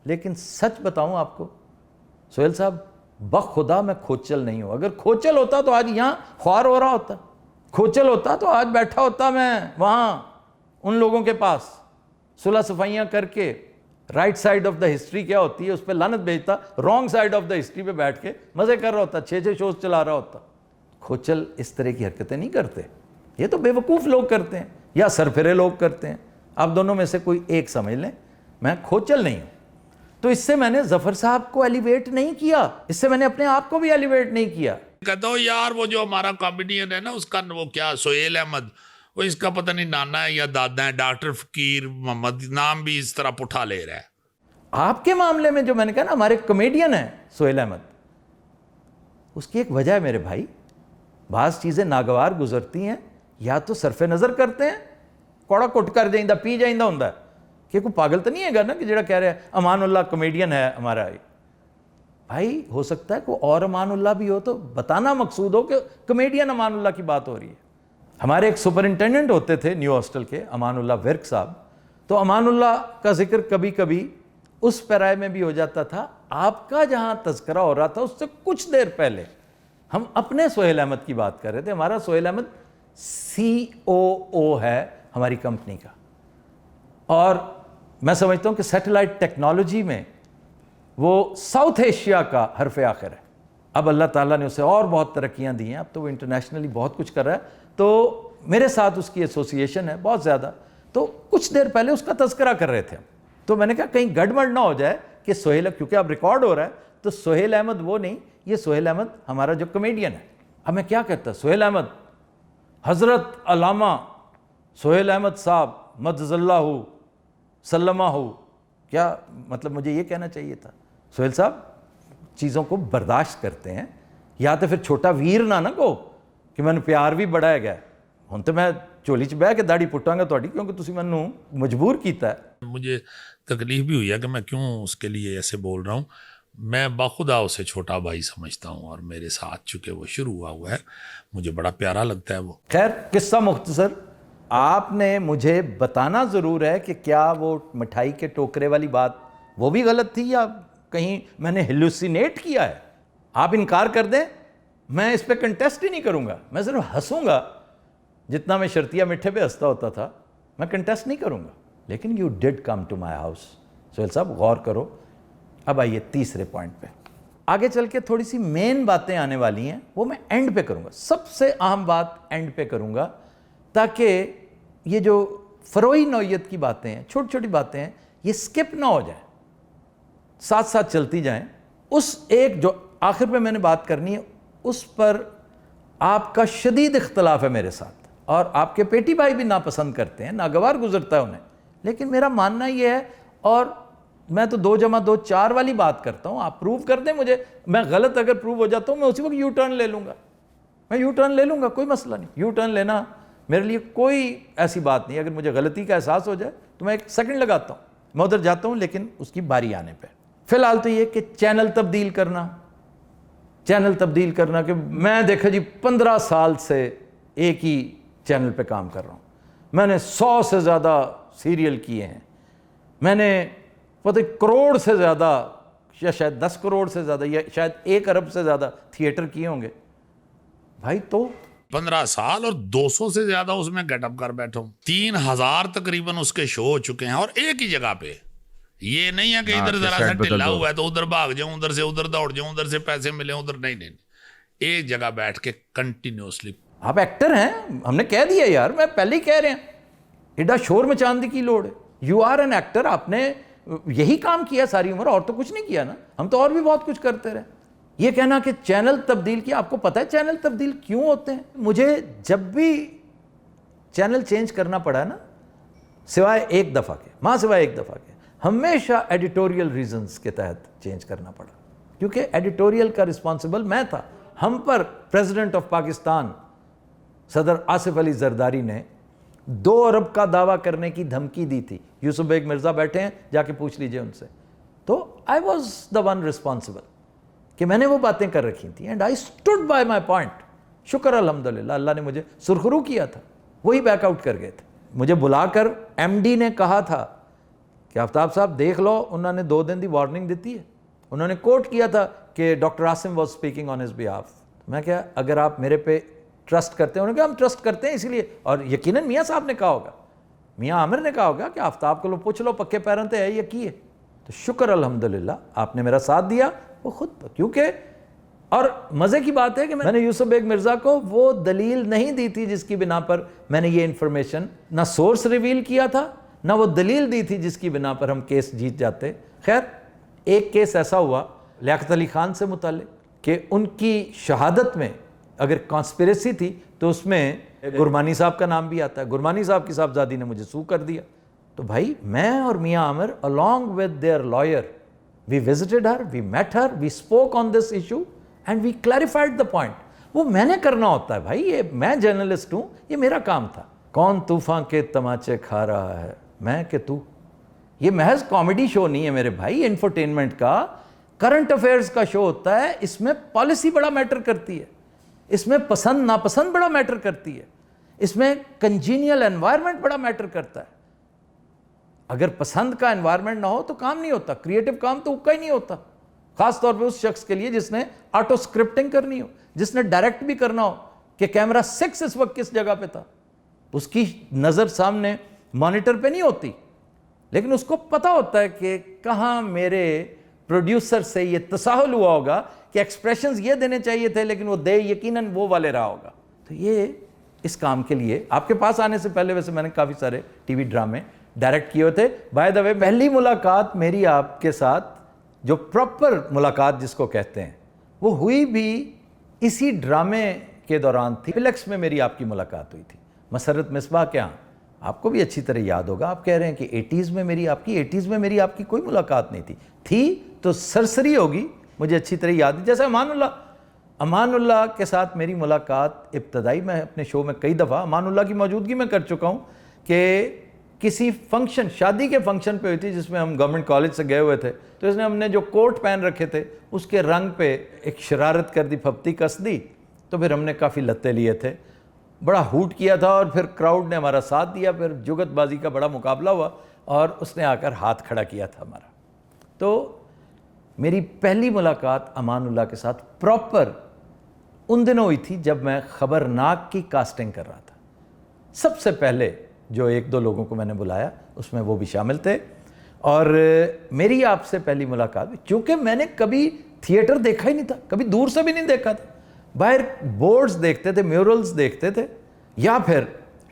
لیکن سچ بتاؤں آپ کو سہیل صاحب، بخدا میں کھوچل نہیں ہوں، اگر کھوچل ہوتا تو آج یہاں خوار ہو رہا ہوتا، کھوچل ہوتا تو آج بیٹھا ہوتا میں وہاں ان لوگوں کے پاس، صلح صفائیاں کر کے right side of the history کیا ہوتی ہے اس پہ لعنت بھیجتا، wrong side of the history پہ بیٹھ کے مزے کر رہا ہوتا، 6 شوز چلا رہا ہوتا۔ کھوچل اس طرح کی حرکتیں نہیں کرتے، یہ تو بے وقوف لوگ کرتے ہیں یا سرفرے لوگ کرتے ہیں، آپ دونوں میں سے کوئی ایک سمجھ لیں، میں کھوچل نہیں ہوں۔ تو اس سے میں نے ظفر صاحب کو ایلیویٹ نہیں کیا، اس سے میں نے اپنے آپ کو بھی ایلیویٹ نہیں کیا۔ کہتا ہوں یار وہ جو ہمارا کامیڈین ہے نا، اس کا وہ کیا سہیل احمد، وہ اس کا پتہ نہیں نانا ہے یا دادا ہے، ڈاکٹر فقیر محمد نام بھی اس طرح پٹھا لے رہا ہے۔ آپ کے معاملے میں جو میں نے کہا نا، ہمارے کمیڈین ہیں سہیل احمد، اس کی ایک وجہ ہے میرے بھائی، بعض چیزیں ناگوار گزرتی ہیں، یا تو صرف نظر کرتے ہیں، کوڑا کٹ کر جائندہ پی جائندہ ہوں کہ کوئی پاگل تو نہیں ہے گا نا کہ جڑا کہہ رہے ہیں امان اللہ کمیڈین ہے ہمارا۔ بھائی ہو سکتا ہے کوئی اور امان اللہ بھی ہو، تو بتانا مقصود ہو کہ کمیڈین امان اللہ کی بات ہو رہی ہے۔ ہمارے ایک سپرنٹینڈنٹ ہوتے تھے نیو ہاسٹل کے، امان اللہ ورک صاحب، تو امان اللہ کا ذکر کبھی کبھی اس پیرائے میں بھی ہو جاتا تھا، آپ کا جہاں تذکرہ ہو رہا تھا اس سے کچھ دیر پہلے ہم اپنے سہیل احمد کی بات کر رہے تھے۔ ہمارا سہیل احمد COO ہے ہماری کمپنی کا، اور میں سمجھتا ہوں کہ سیٹلائٹ ٹیکنالوجی میں وہ ساؤتھ ایشیا کا حرف آخر ہے۔ اب اللہ تعالیٰ نے اسے اور بہت ترقیاں دی ہیں، اب تو وہ انٹرنیشنلی بہت کچھ کر رہا ہے، تو میرے ساتھ اس کی ایسوسیشن ہے بہت زیادہ، تو کچھ دیر پہلے اس کا تذکرہ کر رہے تھے، تو میں نے کہا کہیں گڑبڑ نہ ہو جائے کہ سہیل، کیونکہ اب ریکارڈ ہو رہا ہے، تو سہیل احمد وہ نہیں، یہ سہیل احمد ہمارا جو کمیڈین ہے۔ اب میں کیا کہتا، سہیل احمد حضرت علامہ سہیل احمد صاحب مدظ اللہ سلمہ ہو کیا مطلب مجھے یہ کہنا چاہیے تھا سہیل صاحب چیزوں کو برداشت کرتے ہیں یا تو پھر چھوٹا ویر نہ کہو کہ میں نے پیار بھی بڑا ہے گیا ہوں تو میں چولی چ بہ کے داڑھی پٹاں گا تہاڈی کیونکہ تسی مینوں مجبور کیتا ہے. مجھے تکلیف بھی ہوئی ہے کہ میں کیوں اس کے لیے ایسے بول رہا ہوں. میں باخدا اسے چھوٹا بھائی سمجھتا ہوں اور میرے ساتھ چونکہ وہ شروع ہوا ہے مجھے بڑا پیارا لگتا ہے وہ. خیر قصہ مختصر آپ نے مجھے بتانا ضرور ہے کہ کیا وہ مٹھائی کے ٹوکرے والی بات وہ بھی غلط تھی یا کہیں میں نے ہیلوسینیٹ کیا ہے. آپ انکار کر دیں میں اس پہ کنٹیسٹ ہی نہیں کروں گا, میں صرف ہنسوں گا جتنا میں شرطیہ میٹھے پہ ہنستا ہوتا تھا, میں کنٹیسٹ نہیں کروں گا. لیکن you did come to my house. Sohail صاحب غور کرو. اب آئیے تیسرے پوائنٹ پہ. آگے چل کے تھوڑی سی مین باتیں آنے والی ہیں وہ میں اینڈ پہ کروں گا, سب سے اہم بات اینڈ پہ کروں گا تاکہ یہ جو فروئی نوعیت کی باتیں ہیں چھوٹی چھوٹی باتیں ہیں یہ سکپ نہ ہو جائیں, ساتھ ساتھ چلتی جائیں. اس ایک جو آخر پہ میں نے بات کرنی ہے اس پر آپ کا شدید اختلاف ہے میرے ساتھ اور آپ کے پیٹی بھائی بھی ناپسند کرتے ہیں, ناگوار گزرتا ہے انہیں. لیکن میرا ماننا یہ ہے اور میں تو 2 + 2 4 والی بات کرتا ہوں, آپ پروو کر دیں مجھے, میں غلط اگر پروو ہو جاتا ہوں میں اسی وقت یو ٹرن لے لوں گا, میں یو ٹرن لے لوں گا, کوئی مسئلہ نہیں. یو ٹرن لینا میرے لیے کوئی ایسی بات نہیں. اگر مجھے غلطی کا احساس ہو جائے تو میں 1 سیکنڈ لگاتا ہوں, میں ادھر جاتا ہوں, لیکن اس کی باری آنے پہ. فی الحال تو یہ کہ چینل تبدیل کرنا کہ میں دیکھا جی 15 سال سے ایک ہی چینل پہ کام کر رہا ہوں, میں نے 100 سے زیادہ سیریل کیے ہیں, میں نے پتہ کروڑ سے زیادہ یا شاید 10 کروڑ سے زیادہ یا شاید 1 ارب سے زیادہ تھیٹر کیے ہوں گے. بھائی تو 15 سال اور 200 سے زیادہ اس میں گیٹ اپ کر بیٹھا ہوں. 3000 تقریباً اس کے شو ہو چکے ہیں اور ایک ہی جگہ پہ. یہ نہیں ہے کہ ادھر ذرا سا ٹھلا ہوا ہے تو ادھر بھاگ جاؤں, ادھر سے ادھر دوڑ جاؤں, ادھر سے پیسے ملیں ادھر, نہیں. ایک جگہ بیٹھ کے کنٹینیوسلی. آپ ایکٹر ہیں, ہم نے کہہ دیا یار, میں پہلے ہی کہہ رہے ہیں ایڈا شور مچانے کی لوڑ ہے. یو آر این ایکٹر, آپ نے یہی کام کیا ساری عمر, اور تو کچھ نہیں کیا نا, ہم تو اور بھی بہت کچھ کرتے رہے. یہ کہنا کہ چینل تبدیل کیا, آپ کو پتہ ہے چینل تبدیل کیوں ہوتے ہیں؟ مجھے جب بھی چینل چینج کرنا پڑا نا سوائے ایک دفعہ کے ہمیشہ ایڈیٹوریل ریزنز کے تحت چینج کرنا پڑا, کیونکہ ایڈیٹوریل کا رسپانسبل میں تھا. ہم پر پریزیڈنٹ آف پاکستان صدر آصف علی زرداری نے 2 ارب کا دعویٰ کرنے کی دھمکی دی تھی. یوسف بیگ مرزا بیٹھے ہیں, جا کے پوچھ لیجئے ان سے. تو I was the one responsible کہ میں نے وہ باتیں کر رکھی تھیں and I stood by my point. شکر الحمدللہ اللہ نے مجھے سرخرو کیا تھا, وہی بیک آؤٹ کر گئے تھے. مجھے بلا کر ایم ڈی نے کہا تھا کہ آفتاب صاحب دیکھ لو, انہوں نے 2 دن دی وارننگ دیتی ہے. انہوں نے کوٹ کیا تھا کہ doctor Asim was speaking on his behalf. میں کیا اگر آپ میرے پہ ٹرسٹ کرتے ہیں, انہوں نے کہا ہم ٹرسٹ کرتے ہیں اسی لیے, اور یقیناً میاں صاحب نے کہا ہوگا, میاں عامر نے کہا ہوگا کہ آفتاب کو لو پوچھ لو پکے پیروں تے ہے یہ کی ہے. تو شکر الحمدللہ آپ نے میرا ساتھ دیا وہ خود, کیونکہ اور مزے کی بات ہے کہ میں نے یوسف بیگ مرزا کو وہ دلیل نہیں دی تھی جس کی بنا پر میں نے یہ انفارمیشن نہ سورس ریویل کیا تھا نہ وہ دلیل دی تھی جس کی بنا پر ہم کیس جیت جاتے. خیر ایک کیس ایسا ہوا لیاقت علی خان سے متعلق کہ ان کی شہادت میں اگر کانسپریسی تھی تو اس میں گرمانی صاحب کا نام بھی آتا ہے. گرمانی صاحب کی صاحبزادی نے مجھے سو کر دیا. تو بھائی میں اور میاں عامر along with their lawyer we visited her, we met her, we spoke on this issue and we clarified the point. وہ میں نے کرنا ہوتا ہے بھائی, یہ میں جرنلسٹ ہوں, یہ میرا کام تھا. کون طوفان کے تماچے کھا رہا ہے, میں کہ تو. یہ محض کامیڈی شو نہیں ہے میرے بھائی, انفرٹینمنٹ کا کرنٹ افیئرز کا شو ہوتا ہے. اس میں پالیسی بڑا میٹر کرتی ہے, اس میں پسند ناپسند بڑا میٹر کرتی ہے, اس میں کنجینیل انوائرمنٹ بڑا میٹر کرتا ہے. اگر پسند کا انوائرمنٹ نہ ہو تو کام نہیں ہوتا, کریٹو کام تو اکا ہی نہیں ہوتا, خاص طور پہ اس شخص کے لیے جس نے آٹو سکرپٹنگ کرنی ہو, جس نے ڈائریکٹ بھی کرنا ہو کہ کیمرہ 6 اس وقت کس جگہ پہ تھا. اس کی نظر سامنے مانیٹر پہ نہیں ہوتی, لیکن اس کو پتہ ہوتا ہے کہ کہاں میرے پروڈیوسر سے یہ تساہل ہوا ہوگا کہ ایکسپریشنز یہ دینے چاہیے تھے لیکن وہ دے یقیناً وہ والے رہا ہوگا. تو یہ اس کام کے لیے آپ کے پاس آنے سے پہلے ویسے میں نے کافی سارے ٹی وی ڈرامے ڈائریکٹ کیے ہوتے. بائی دا وے پہلی ملاقات میری آپ کے ساتھ جو پراپر ملاقات جس کو کہتے ہیں وہ ہوئی بھی اسی ڈرامے کے دوران تھی. فلیکس میں میری آپ کی ملاقات ہوئی تھی, مسرت مصباح کے ہاں. آپ کو بھی اچھی طرح یاد ہوگا, آپ کہہ رہے ہیں کہ 80s میں میری آپ کی کوئی ملاقات نہیں تھی تو سرسری ہوگی, مجھے اچھی طرح یاد ہے. جیسے امان اللہ کے ساتھ میری ملاقات ابتدائی, میں اپنے شو میں کئی دفعہ امان اللہ کی موجودگی میں کر چکا ہوں کہ کسی فنکشن, شادی کے فنکشن پہ ہوئی تھی جس میں ہم گورنمنٹ کالج سے گئے ہوئے تھے, تو اس نے ہم نے جو کوٹ پہن رکھے تھے اس کے رنگ پہ ایک شرارت کر دی, پھپتی کس دی, تو پھر ہم نے کافی لتے لیے تھے, بڑا ہوٹ کیا تھا اور پھر کراؤڈ نے ہمارا ساتھ دیا, پھر جگت بازی کا بڑا مقابلہ ہوا اور اس نے آ کر ہاتھ کھڑا کیا تھا ہمارا. تو میری پہلی ملاقات امان اللہ کے ساتھ پراپر ان دنوں ہوئی تھی جب میں خبرناک کی کاسٹنگ کر رہا تھا. سب سے پہلے جو 1-2 لوگوں کو میں نے بلایا اس میں وہ بھی شامل تھے, اور میری آپ سے پہلی ملاقات, چونکہ میں نے کبھی تھیٹر دیکھا ہی نہیں تھا, کبھی دور سے بھی نہیں دیکھا تھا, باہر بورڈز دیکھتے تھے, میورلز دیکھتے تھے, یا پھر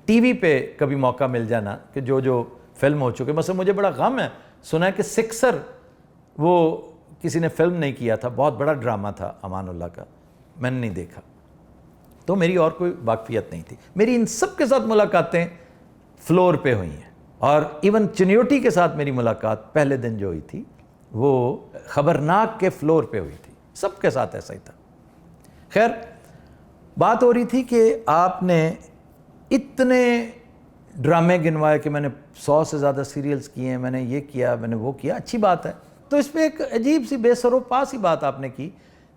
ٹی وی پہ کبھی موقع مل جانا کہ جو فلم ہو چکے. مثلا مجھے بڑا غم ہے, سنا ہے کہ سکسر وہ کسی نے فلم نہیں کیا تھا, بہت بڑا ڈرامہ تھا امان اللہ کا, میں نے نہیں دیکھا, تو میری اور کوئی واقفیت نہیں تھی. میری ان سب کے ساتھ ملاقاتیں فلور پہ ہوئی ہیں, اور ایون چنیوٹی کے ساتھ میری ملاقات پہلے دن جو ہوئی تھی وہ خبرناک کے فلور پہ ہوئی تھی. سب کے ساتھ ایسا ہی تھا. خیر, بات ہو رہی تھی کہ آپ نے اتنے ڈرامے گنوائے کہ میں نے 100 سے زیادہ سیریلز کیے ہیں, میں نے یہ کیا, میں نے وہ کیا, اچھی بات ہے. تو اس پہ ایک عجیب سی بے سر و پا سی بات آپ نے کی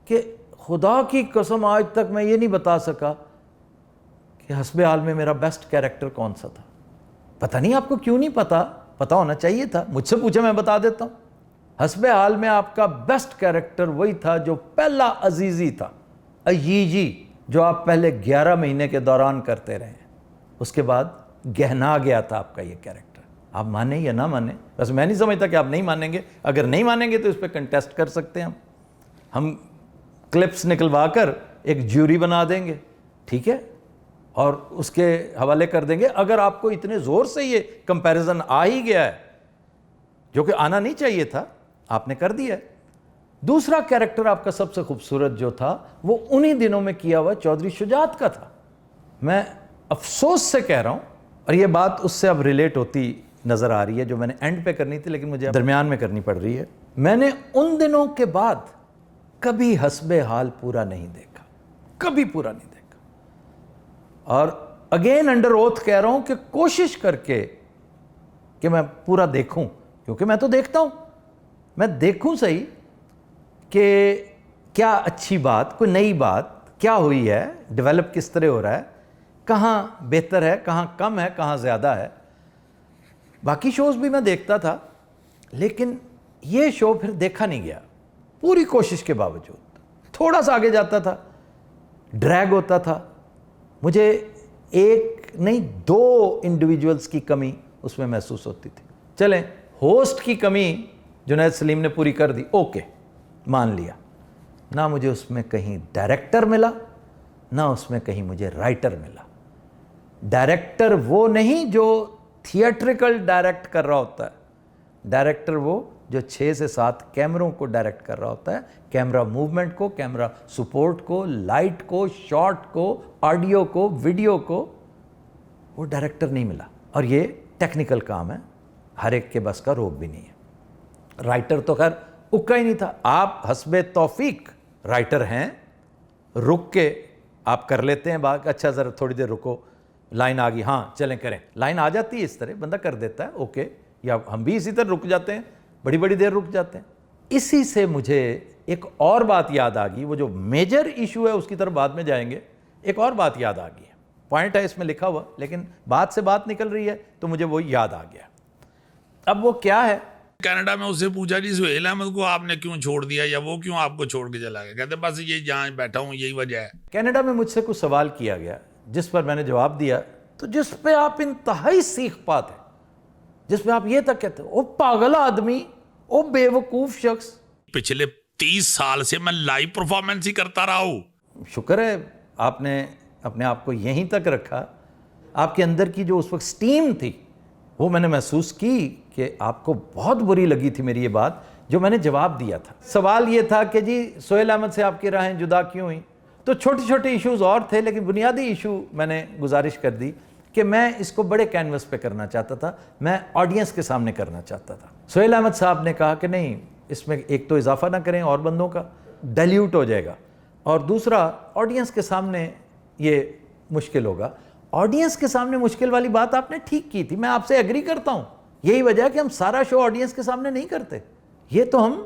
کہ خدا کی قسم آج تک میں یہ نہیں بتا سکا کہ حسب حال میں میرا بیسٹ کیریکٹر کون سا تھا. پتہ نہیں آپ کو کیوں نہیں پتا ہونا چاہیے تھا, مجھ سے پوچھے میں بتا دیتا ہوں. حسب حال میں آپ کا بیسٹ کیریکٹر وہی تھا جو پہلا عزیزی تھا, ایجی, جو آپ پہلے 11 مہینے کے دوران کرتے رہے ہیں. اس کے بعد گہنا گیا تھا آپ کا یہ کیریکٹر. آپ مانیں یا نہ مانیں, بس میں نہیں سمجھتا کہ آپ نہیں مانیں گے. اگر نہیں مانیں گے تو اس پہ کنٹیسٹ کر سکتے ہیں, ہم کلپس نکلوا کر ایک جیوری بنا دیں گے, ٹھیک ہے, اور اس کے حوالے کر دیں گے. اگر آپ کو اتنے زور سے یہ کمپیریزن آ ہی گیا ہے, جو کہ آنا نہیں چاہیے تھا, آپ نے کر دیا ہے. دوسرا کیریکٹر آپ کا سب سے خوبصورت جو تھا وہ انہی دنوں میں کیا ہوا چودھری شجاعت کا تھا. میں افسوس سے کہہ رہا ہوں, اور یہ بات اس سے اب ریلیٹ ہوتی نظر آ رہی ہے جو میں نے اینڈ پہ کرنی تھی لیکن مجھے درمیان میں کرنی پڑ رہی ہے. میں نے ان دنوں کے بعد کبھی حسب حال پورا نہیں دیکھا, کبھی پورا نہیں دیکھا. اور اگین انڈر اوتھ کہہ رہا ہوں کہ کوشش کر کے کہ میں پورا دیکھوں, کیونکہ میں تو دیکھتا ہوں, میں دیکھوں صحیح کہ کیا اچھی بات, کوئی نئی بات کیا ہوئی ہے, ڈیولپ کس طرح ہو رہا ہے, کہاں بہتر ہے, کہاں کم ہے, کہاں زیادہ ہے. باقی شوز بھی میں دیکھتا تھا لیکن یہ شو پھر دیکھا نہیں گیا, پوری کوشش کے باوجود. تھوڑا سا آگے جاتا تھا, ڈریگ ہوتا تھا. مجھے ایک نہیں 2 انڈیویجولز کی کمی اس میں محسوس ہوتی تھی. چلیں, ہوسٹ کی کمی جنید سلیم نے پوری کر دی, اوکے, مان لیا. نہ مجھے اس میں کہیں ڈائریکٹر ملا, نہ اس میں کہیں مجھے رائٹر ملا. ڈائریکٹر وہ نہیں جو تھیٹریکل ڈائریکٹ کر رہا ہوتا ہے, ڈائریکٹر وہ جو 6 سے 7 کیمروں کو ڈائریکٹ کر رہا ہوتا ہے, کیمرہ موومنٹ کو, کیمرہ سپورٹ کو, لائٹ کو, شاٹ کو, آڈیو کو, ویڈیو کو. وہ ڈائریکٹر نہیں ملا, اور یہ ٹیکنیکل کام ہے, ہر ایک کے بس کا روب بھی نہیں ہے. رائٹر تو خیر اکا ہی نہیں تھا. آپ حسب توفیق رائٹر ہیں, رک کے آپ کر لیتے ہیں بات, اچھا ذرا تھوڑی دیر رکو, لائن آ گئی, ہاں چلیں کریں, لائن آ جاتی ہے, اس طرح بندہ کر دیتا ہے, اوکے. یا ہم بھی اسی طرح رک جاتے ہیں, بڑی بڑی دیر رک جاتے ہیں. اسی سے مجھے ایک اور بات یاد آ گئی, وہ جو میجر ایشو ہے اس کی طرف بعد میں جائیں گے. ایک اور بات یاد آ گئی ہے, پوائنٹ ہے اس میں لکھا ہوا, لیکن بات سے بات نکل رہی ہے تو مجھے وہ یاد آ گیا. اب وہ کیا ہے, کینیڈا میں اس سے پوچھا جی سہیل احمد کو آپ نے کیوں چھوڑ دیا, یا وہ کیوں آپ کو چھوڑ کے چلا گیا. کہتے بس یہ جہاں بیٹھا ہوں یہی وجہ ہے. کینیڈا میں مجھ سے کچھ سوال کیا گیا جس پر میں نے جواب دیا, تو جس پہ آپ انتہائی سیکھ پاتے, جس پہ آپ یہ تک کہتے او پاگل آدمی, او بے وقوف شخص. پچھلے 30 سال سے میں لائیو پرفارمنس ہی کرتا رہا ہوں. شکر ہے آپ نے اپنے آپ کو یہیں تک رکھا. آپ کے اندر کی جو اس وقت سٹیم تھی وہ میں نے محسوس کی کہ آپ کو بہت بری لگی تھی میری یہ بات جو میں نے جواب دیا تھا. سوال یہ تھا کہ جی سہیل احمد سے آپ کی راہیں جدا کیوں ہوئیں. تو چھوٹے چھوٹے ایشوز اور تھے, لیکن بنیادی ایشو میں نے گزارش کر دی کہ میں اس کو بڑے کینوس پہ کرنا چاہتا تھا, میں آڈینس کے سامنے کرنا چاہتا تھا. سہیل احمد صاحب نے کہا کہ نہیں, اس میں ایک تو اضافہ نہ کریں اور بندوں کا, ڈیلیوٹ ہو جائے گا, اور دوسرا آڈینس کے سامنے یہ مشکل ہوگا. آڈینس کے سامنے مشکل والی بات آپ نے ٹھیک کی تھی, میں آپ سے ایگری کرتا ہوں. یہی وجہ ہے کہ ہم سارا شو آڈینس کے سامنے نہیں کرتے. یہ تو ہم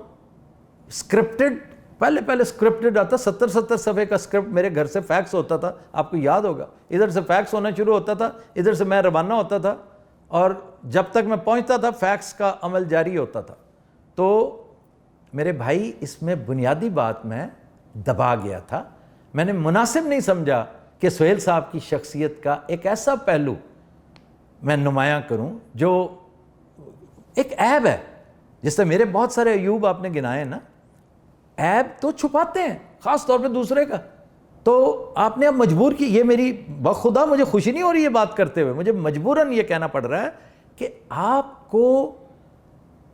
اسکرپٹڈ, پہلے اسکرپٹڈ آتا, 70 صفحے کا اسکرپٹ میرے گھر سے فیکس ہوتا تھا, آپ کو یاد ہوگا. ادھر سے فیکس ہونا شروع ہوتا تھا, ادھر سے میں روانہ ہوتا تھا, اور جب تک میں پہنچتا تھا فیکس کا عمل جاری ہوتا تھا. تو میرے بھائی اس میں بنیادی بات میں دبا گیا تھا. میں نے مناسب نہیں سمجھا کہ سہیل صاحب کی شخصیت کا ایک ایسا پہلو میں نمایاں کروں جو ایک عیب ہے. جس سے میرے بہت سارے عیوب آپ نے گنائے نا, عیب تو چھپاتے ہیں, خاص طور پہ دوسرے کا. تو آپ نے اب مجبور کی, یہ میری بخدا مجھے خوشی نہیں ہو رہی ہے بات کرتے ہوئے, مجھے مجبوراً یہ کہنا پڑ رہا ہے کہ آپ کو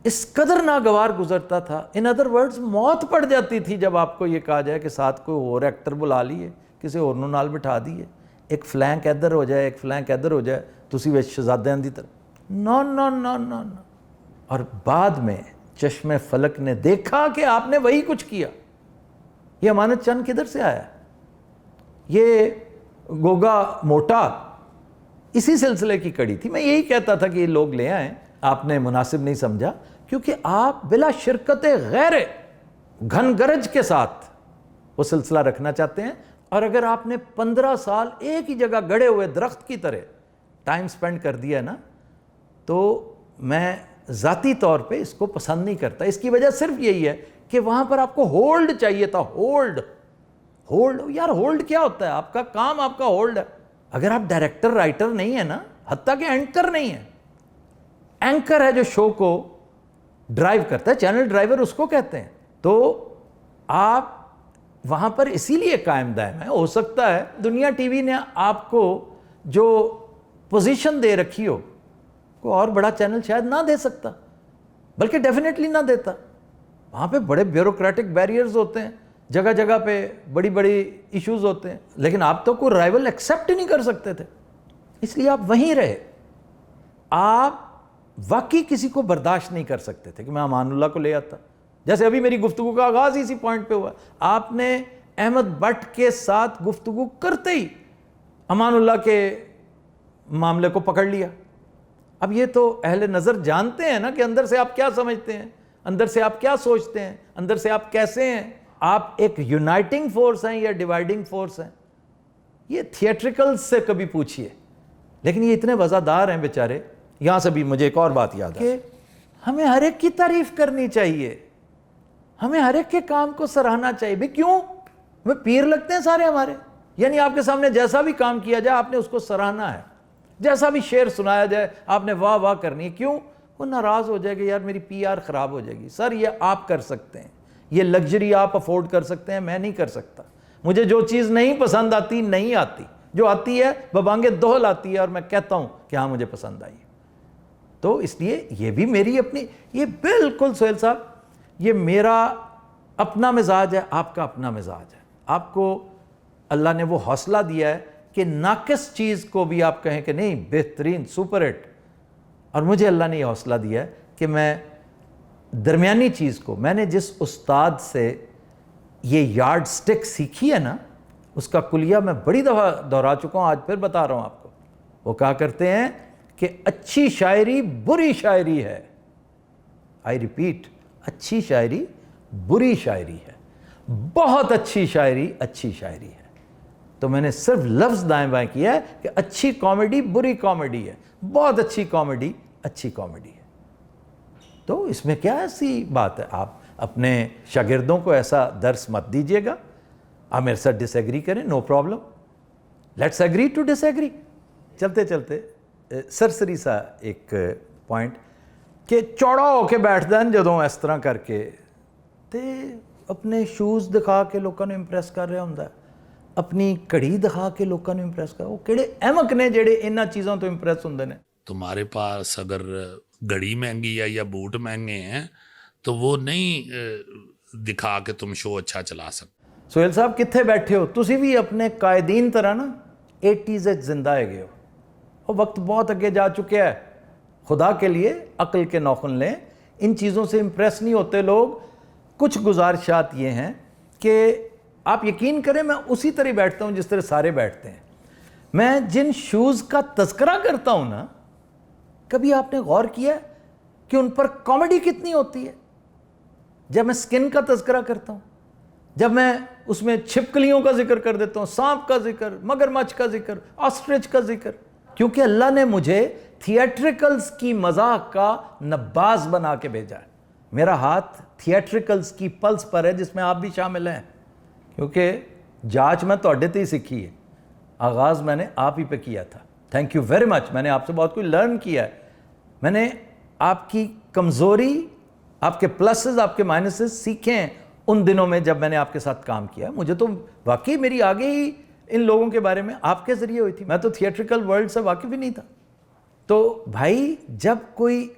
اس قدر ناگوار گزرتا تھا. ان ادر ورڈز موت پڑ جاتی تھی جب آپ کو یہ کہا جائے کہ ساتھ کوئی اور ایکٹر بلا لیے, کسی اور نو نال بٹھا دیے, ایک فلینک ادھر ہو جائے, ایک فلینک ادھر ہو جائے, تسی وہ شہزادیاں دی طرح. نو نو نو نو نو. اور بعد میں چشم فلک نے دیکھا کہ آپ نے وہی کچھ کیا. یہ امانت چند کدھر سے آیا؟ یہ گوگا موٹا اسی سلسلے کی کڑی تھی. میں یہی کہتا تھا کہ یہ لوگ لے آئیں, آپ نے مناسب نہیں سمجھا, کیونکہ آپ بلا شرکت غیر گھن گرج کے ساتھ وہ سلسلہ رکھنا چاہتے ہیں. اور اگر آپ نے 15 سال ایک ہی جگہ گڑے ہوئے درخت کی طرح ٹائم سپینڈ کر دیا نا, تو میں ذاتی طور پہ اس کو پسند نہیں کرتا. اس کی وجہ صرف یہی ہے کہ وہاں پر آپ کو ہولڈ چاہیے تھا. ہولڈ یار, ہولڈ کیا ہوتا ہے؟ آپ کا کام آپ کا ہولڈ ہے. اگر آپ ڈائریکٹر رائٹر نہیں ہے نا, حتیٰ کہ اینکر نہیں ہے, اینکر ہے جو شو کو ڈرائیو کرتا ہے, چینل ڈرائیور اس کو کہتے ہیں, تو آپ وہاں پر اسی لیے قائم دائم ہے. ہو سکتا ہے دنیا ٹی وی نے آپ کو جو پوزیشن دے رکھی ہو, کوئی اور بڑا چینل شاید نہ دے سکتا, بلکہ ڈیفینیٹلی نہ دیتا. وہاں پہ بڑے بیوروکریٹک بیریئرز ہوتے ہیں, جگہ جگہ پہ بڑی بڑی ایشوز ہوتے ہیں, لیکن آپ تو کوئی رائیول ایکسیپٹ نہیں کر سکتے تھے, اس لیے آپ وہیں رہے. آپ واقعی کسی کو برداشت نہیں کر سکتے تھے کہ میں امان اللہ کو لے آتا. جیسے ابھی میری گفتگو کا آغاز اسی پوائنٹ پہ ہوا, آپ نے احمد بٹ کے ساتھ گفتگو کرتے ہی امان اللہ کے معاملے کو پکڑ لیا. اب یہ تو اہل نظر جانتے ہیں نا کہ اندر سے آپ کیا سمجھتے ہیں, اندر سے آپ کیا سوچتے ہیں, اندر سے آپ کیسے ہیں. آپ ایک یونائٹنگ فورس ہیں یا ڈیوائڈنگ فورس ہیں, یہ تھیٹریکل سے کبھی پوچھئے. لیکن یہ اتنے وزادار ہیں بیچارے. یہاں سے بھی مجھے ایک اور بات یاد ہے کہ ہمیں ہر ایک کی تعریف کرنی چاہیے, ہمیں ہر ایک کے کام کو سراہنا چاہیے. بھی کیوں؟ وہ پیر لگتے ہیں سارے ہمارے. یعنی آپ کے سامنے جیسا بھی کام کیا جائے آپ نے اس کو سراہنا ہے, جیسا بھی شعر سنایا جائے آپ نے واہ واہ کرنی ہے. کیوں؟ وہ ناراض ہو جائے گا, یار میری پی آر خراب ہو جائے گی. سر یہ آپ کر سکتے ہیں, یہ لگژری آپ افورڈ کر سکتے ہیں, میں نہیں کر سکتا. مجھے جو چیز نہیں پسند آتی نہیں آتی, جو آتی ہے ببانگے دوہل آتی ہے, اور میں کہتا ہوں کہ ہاں مجھے پسند آئی. تو اس لیے یہ بھی میری اپنی, یہ بالکل سہیل صاحب یہ میرا اپنا مزاج ہے, آپ کا اپنا مزاج ہے. آپ کو اللہ نے وہ حوصلہ دیا ہے کہ ناقص چیز کو بھی آپ کہیں کہ نہیں بہترین سپر ہٹ, اور مجھے اللہ نے یہ حوصلہ دیا ہے کہ میں درمیانی چیز کو, میں نے جس استاد سے یہ یارڈ سٹک سیکھی ہے نا, اس کا کلیہ میں بڑی دفعہ دہرا چکا ہوں, آج پھر بتا رہا ہوں آپ کو. وہ کہا کرتے ہیں کہ اچھی شاعری بری شاعری ہے. آئی ریپیٹ, اچھی شاعری بری شاعری ہے, بہت اچھی شاعری اچھی شاعری ہے. تو میں نے صرف لفظ دائیں بائیں کیا ہے کہ اچھی کامیڈی بری کامیڈی ہے, بہت اچھی کامیڈی اچھی کامیڈی ہے. تو اس میں کیا ایسی بات ہے؟ آپ اپنے شاگردوں کو ایسا درس مت دیجیے گا. آپ میرے ساتھ ڈس ایگری کریں, no problem, let's agree to disagree. چلتے چلتے سرسری سا ایک پوائنٹ کہ چوڑا ہو کے بیٹھ دین جدوں اس طرح کر کے تے اپنے شوز دکھا کے لوگوں نے امپریس کر رہا ہوندا ہے, اپنی کڑی دکھا کے لوگوں نے امپریس کر. وہ کہڑے احمق نے جڑے انہاں چیزوں تو امپریس ہوندے نے. تمہارے پاس اگر گھڑی مہنگی ہے یا بوٹ مہنگے ہیں تو وہ نہیں دکھا کے تم شو اچھا چلا سکتے. سہیل صاحب کتنے بیٹھے ہو, تسی بھی اپنے قائدین طرح نا 80s زندہ ہے گئے ہو. اور وقت بہت آگے جا چکے ہے. خدا کے لیے عقل کے نوخن لیں, ان چیزوں سے امپریس نہیں ہوتے لوگ. کچھ گزارشات یہ ہیں کہ آپ یقین کریں میں اسی طرح بیٹھتا ہوں جس طرح سارے بیٹھتے ہیں. میں جن شوز کا تذکرہ کرتا ہوں نا, کبھی آپ نے غور کیا ہے کہ ان پر کامیڈی کتنی ہوتی ہے؟ جب میں سکن کا تذکرہ کرتا ہوں, جب میں اس میں چھپکلیوں کا ذکر کر دیتا ہوں, سانپ کا ذکر, مگرمچھ کا ذکر, آسٹرچ کا ذکر, کیونکہ اللہ نے مجھے تھیٹریکلز کی مذاق کا نباز بنا کے بھیجا ہے. میرا ہاتھ تھیٹریکلز کی پلس پر ہے جس میں آپ بھی شامل ہیں, کیونکہ جانچ میں توڑے تے ہی سیکھی ہے, آغاز میں نے آپ ہی پہ کیا تھا. Thank you very much. میں نے آپ سے بہت کچھ لرن کیا ہے. میں نے آپ کی کمزوری, آپ کے پلسز, آپ کے مائنسز سیکھے ہیں ان دنوں میں جب میں نے آپ کے ساتھ کام کیا. مجھے تو واقعی میری آگے ہی ان لوگوں کے بارے میں آپ کے ذریعے ہوئی تھی. میں تو تھیٹریکل ورلڈ سے واقف ہی نہیں تھا. تو بھائی جب کوئی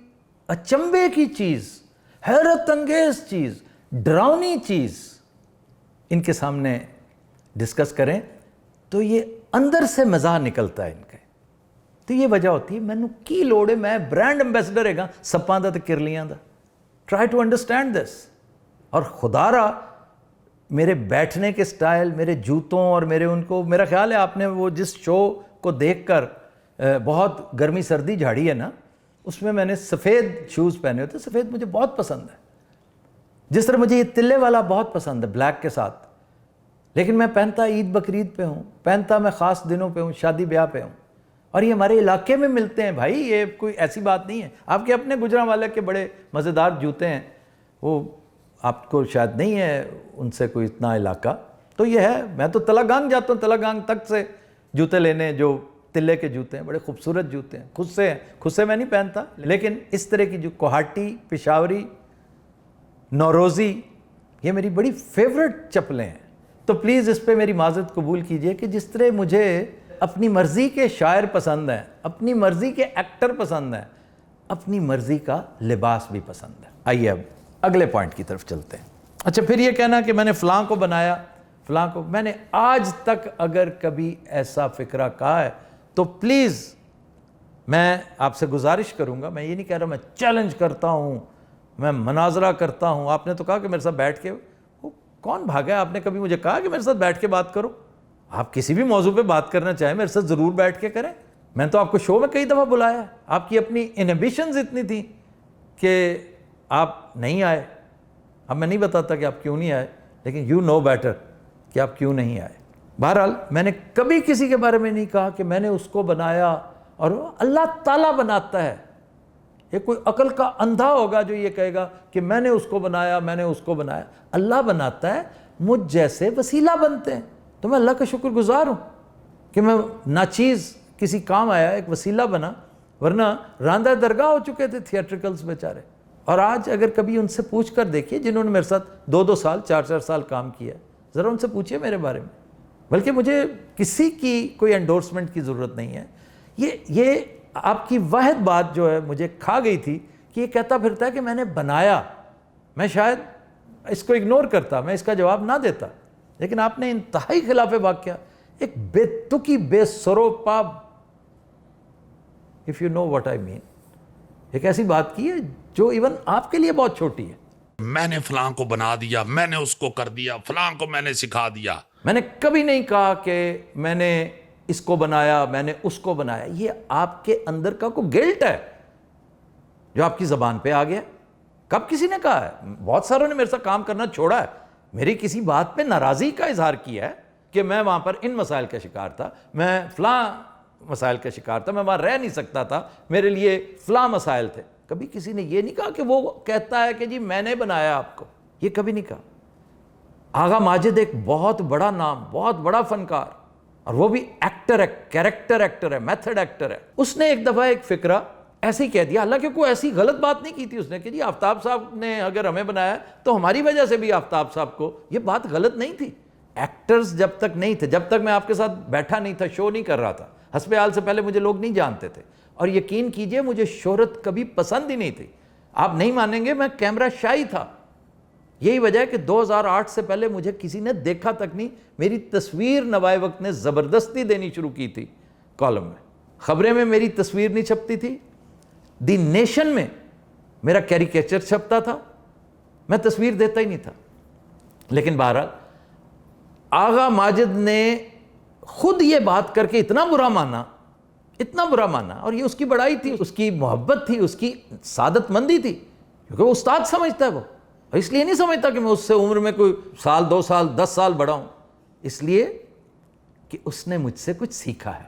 اچنبے کی چیز, حیرت انگیز چیز, ڈراؤنی چیز ان کے سامنے ڈسکس کریں تو یہ اندر سے مزاح نکلتا ہے ان کے. تو یہ وجہ ہوتی ہے مینوں کی لوڑ ہے, میں برانڈ ایمبیسڈر ہے گا سپاں دا تے کرلیاں دا. Try to understand this. اور خدا را میرے بیٹھنے کے سٹائل, میرے جوتوں اور میرے ان کو, میرا خیال ہے آپ نے وہ جس شو کو دیکھ کر بہت گرمی سردی جھاڑی ہے نا, اس میں نے سفید شوز پہنے ہوتے. سفید مجھے بہت پسند ہے, جس طرح مجھے یہ تلے والا بہت پسند ہے بلیک کے ساتھ. لیکن میں پہنتا عید بقرعید پہ ہوں, پہنتا میں خاص دنوں پہ ہوں, شادی بیاہ پہ ہوں. اور یہ ہمارے علاقے میں ملتے ہیں بھائی, یہ کوئی ایسی بات نہیں ہے. آپ کے اپنے گجرانوالے کے بڑے مزیدار جوتے ہیں, وہ آپ کو شاید نہیں ہے ان سے کوئی اتنا علاقہ. تو یہ ہے, میں تو تلنگانگ جاتا ہوں, تلنگانگ تک سے جوتے لینے, جو تلے کے جوتے ہیں, بڑے خوبصورت جوتے ہیں. خود سے میں نہیں پہنتا, لیکن اس طرح کی جو کوہاٹی, پشاوری, نوروزی, یہ میری بڑی فیورٹ چپلیں ہیں. تو پلیز اس پہ میری معذرت قبول کیجئے کہ جس طرح مجھے اپنی مرضی کے شاعر پسند ہیں, اپنی مرضی کے ایکٹر پسند ہیں, اپنی مرضی کا لباس بھی پسند ہے. آئیے اب اگلے پوائنٹ کی طرف چلتے ہیں. اچھا, پھر یہ کہنا کہ میں نے فلاں کو بنایا, فلاں کو, میں نے آج تک اگر کبھی ایسا فکرہ کہا ہے تو پلیز میں آپ سے گزارش کروں گا, میں یہ نہیں کہہ رہا میں چیلنج کرتا ہوں, میں مناظرہ کرتا ہوں. آپ نے تو کہا کہ میرے ساتھ بیٹھ کے, کون بھاگا ہے؟ آپ نے کبھی مجھے کہا کہ میرے ساتھ بیٹھ کے بات کرو؟ آپ کسی بھی موضوع پہ بات کرنا چاہیں میرے ساتھ ضرور بیٹھ کے کریں. میں تو آپ کو شو میں کئی دفعہ بلایا, آپ کی اپنی انہیبیشنز اتنی تھیں کہ آپ نہیں آئے. اب میں نہیں بتاتا کہ آپ کیوں نہیں آئے, لیکن یو نو بیٹر کہ آپ کیوں نہیں آئے. بہرحال میں نے کبھی کسی کے بارے میں نہیں کہا کہ میں نے اس کو بنایا, اور اللہ تعالیٰ بناتا ہے. یہ کوئی عقل کا اندھا ہوگا جو یہ کہے گا کہ میں نے اس کو بنایا, میں نے اس کو بنایا. اللہ بناتا ہے, مجھ جیسے وسیلہ بنتے ہیں. تو میں اللہ کا شکر گزار ہوں کہ میں ناچیز کسی کام آیا, ایک وسیلہ بنا, ورنہ راندہ درگاہ ہو چکے تھے تھیٹریکلز بیچارے. اور آج اگر کبھی ان سے پوچھ کر دیکھیے جنہوں نے میرے ساتھ 2-2 سال 4-4 سال کام کیا, ذرا ان سے پوچھئے میرے بارے میں. بلکہ مجھے کسی کی کوئی انڈورسمنٹ کی ضرورت نہیں ہے. یہ آپ کی واحد بات جو ہے مجھے کھا گئی تھی کہ یہ کہتا پھرتا ہے کہ میں نے بنایا. میں شاید اس کو اگنور کرتا, میں اس کا جواب نہ دیتا, لیکن آپ نے انتہائی خلاف واقعہ, ایک بے تکی, بے سروپا, if you know what I mean, ایک ایسی بات کی ہے جو ایون آپ کے لیے بہت چھوٹی ہے. میں نے فلاں کو بنا دیا, میں نے اس کو کر دیا, فلاں کو میں نے سکھا دیا. میں نے کبھی نہیں کہا کہ میں نے اس کو بنایا, میں نے اس کو بنایا. یہ آپ کے اندر کا کوئی گلٹ ہے جو آپ کی زبان پہ آ گیا. کب کسی نے کہا ہے؟ بہت ساروں نے میرے ساتھ کام کرنا چھوڑا ہے, میری کسی بات پہ ناراضی کا اظہار کیا ہے کہ میں وہاں پر ان مسائل کا شکار تھا, میں فلاں مسائل کا شکار تھا, میں وہاں رہ نہیں سکتا تھا, میرے لیے فلاں مسائل تھے. کبھی کسی نے یہ نہیں کہا کہ وہ کہتا ہے کہ جی میں نے بنایا آپ کو. یہ کبھی نہیں کہا. آغا ماجد ایک بہت بڑا نام, بہت بڑا فنکار, اور وہ بھی ایکٹر ہے, کیریکٹر ایکٹر ہے, میتھڈ ایکٹر ہے. اس نے ایک دفعہ ایک فکرہ ایسے ہی کہہ دیا, حالانکہ کوئی ایسی غلط بات نہیں کی تھی اس نے کہ جی آفتاب صاحب نے اگر ہمیں بنایا تو ہماری وجہ سے بھی آفتاب صاحب کو. یہ بات غلط نہیں تھی. ایکٹرز جب تک نہیں تھے, جب تک میں آپ کے ساتھ بیٹھا نہیں تھا, شو نہیں کر رہا تھا, حسب حال سے پہلے مجھے لوگ نہیں جانتے تھے. اور یقین کیجئے مجھے شہرت کبھی پسند ہی نہیں تھی. آپ نہیں مانیں گے, میں کیمرہ شائی تھا. یہی وجہ ہے کہ 2008 سے پہلے مجھے کسی نے دیکھا تک نہیں. میری تصویر نوائے وقت نے زبردستی دینی شروع کی تھی کالم میں. خبریں میں میری تصویر نہیں چھپتی تھی, دی نیشن میں میرا کیریکیچر چھپتا تھا, میں تصویر دیتا ہی نہیں تھا. لیکن بہرحال آغا ماجد نے خود یہ بات کر کے اتنا برا مانا, اور یہ اس کی بڑائی تھی, اس کی محبت تھی, اس کی سعادت مندی تھی, کیونکہ وہ استاد سمجھتا ہے وہ, اور اس لیے نہیں سمجھتا کہ میں اس سے عمر میں کوئی سال 2 سال 10 سال بڑا ہوں, اس لیے کہ اس نے مجھ سے کچھ سیکھا ہے.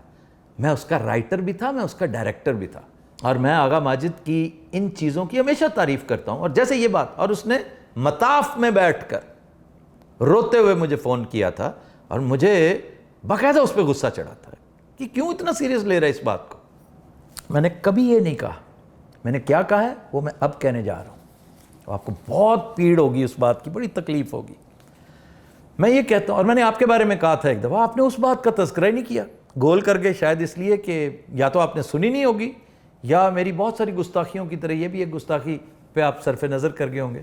میں اس کا رائٹر بھی تھا, میں اس کا ڈائریکٹر بھی تھا, اور میں آغا ماجد کی ان چیزوں کی ہمیشہ تعریف کرتا ہوں. اور جیسے یہ بات, اور اس نے مطاف میں بیٹھ کر روتے ہوئے مجھے فون کیا تھا, اور مجھے باقاعدہ اس پہ غصہ چڑھا تھا کہ کیوں اتنا سیریس لے رہا ہے اس بات کو. میں نے کبھی یہ نہیں کہا, میں نے کیا کہا ہے وہ میں اب کہنے جا رہا ہوں. آپ کو بہت پیڑ ہوگی اس بات کی, بڑی تکلیف ہوگی. میں یہ کہتا ہوں, اور میں نے آپ کے بارے میں کہا تھا ایک دفعہ, آپ نے اس بات کا تذکرہ ہی نہیں کیا, گول کر گئے, شاید اس لیے کہ یا تو آپ نے سنی نہیں ہوگی, یا میری بہت ساری گستاخیوں کی طرح یہ بھی ایک گستاخی پہ آپ صرف نظر کر گئے ہوں گے.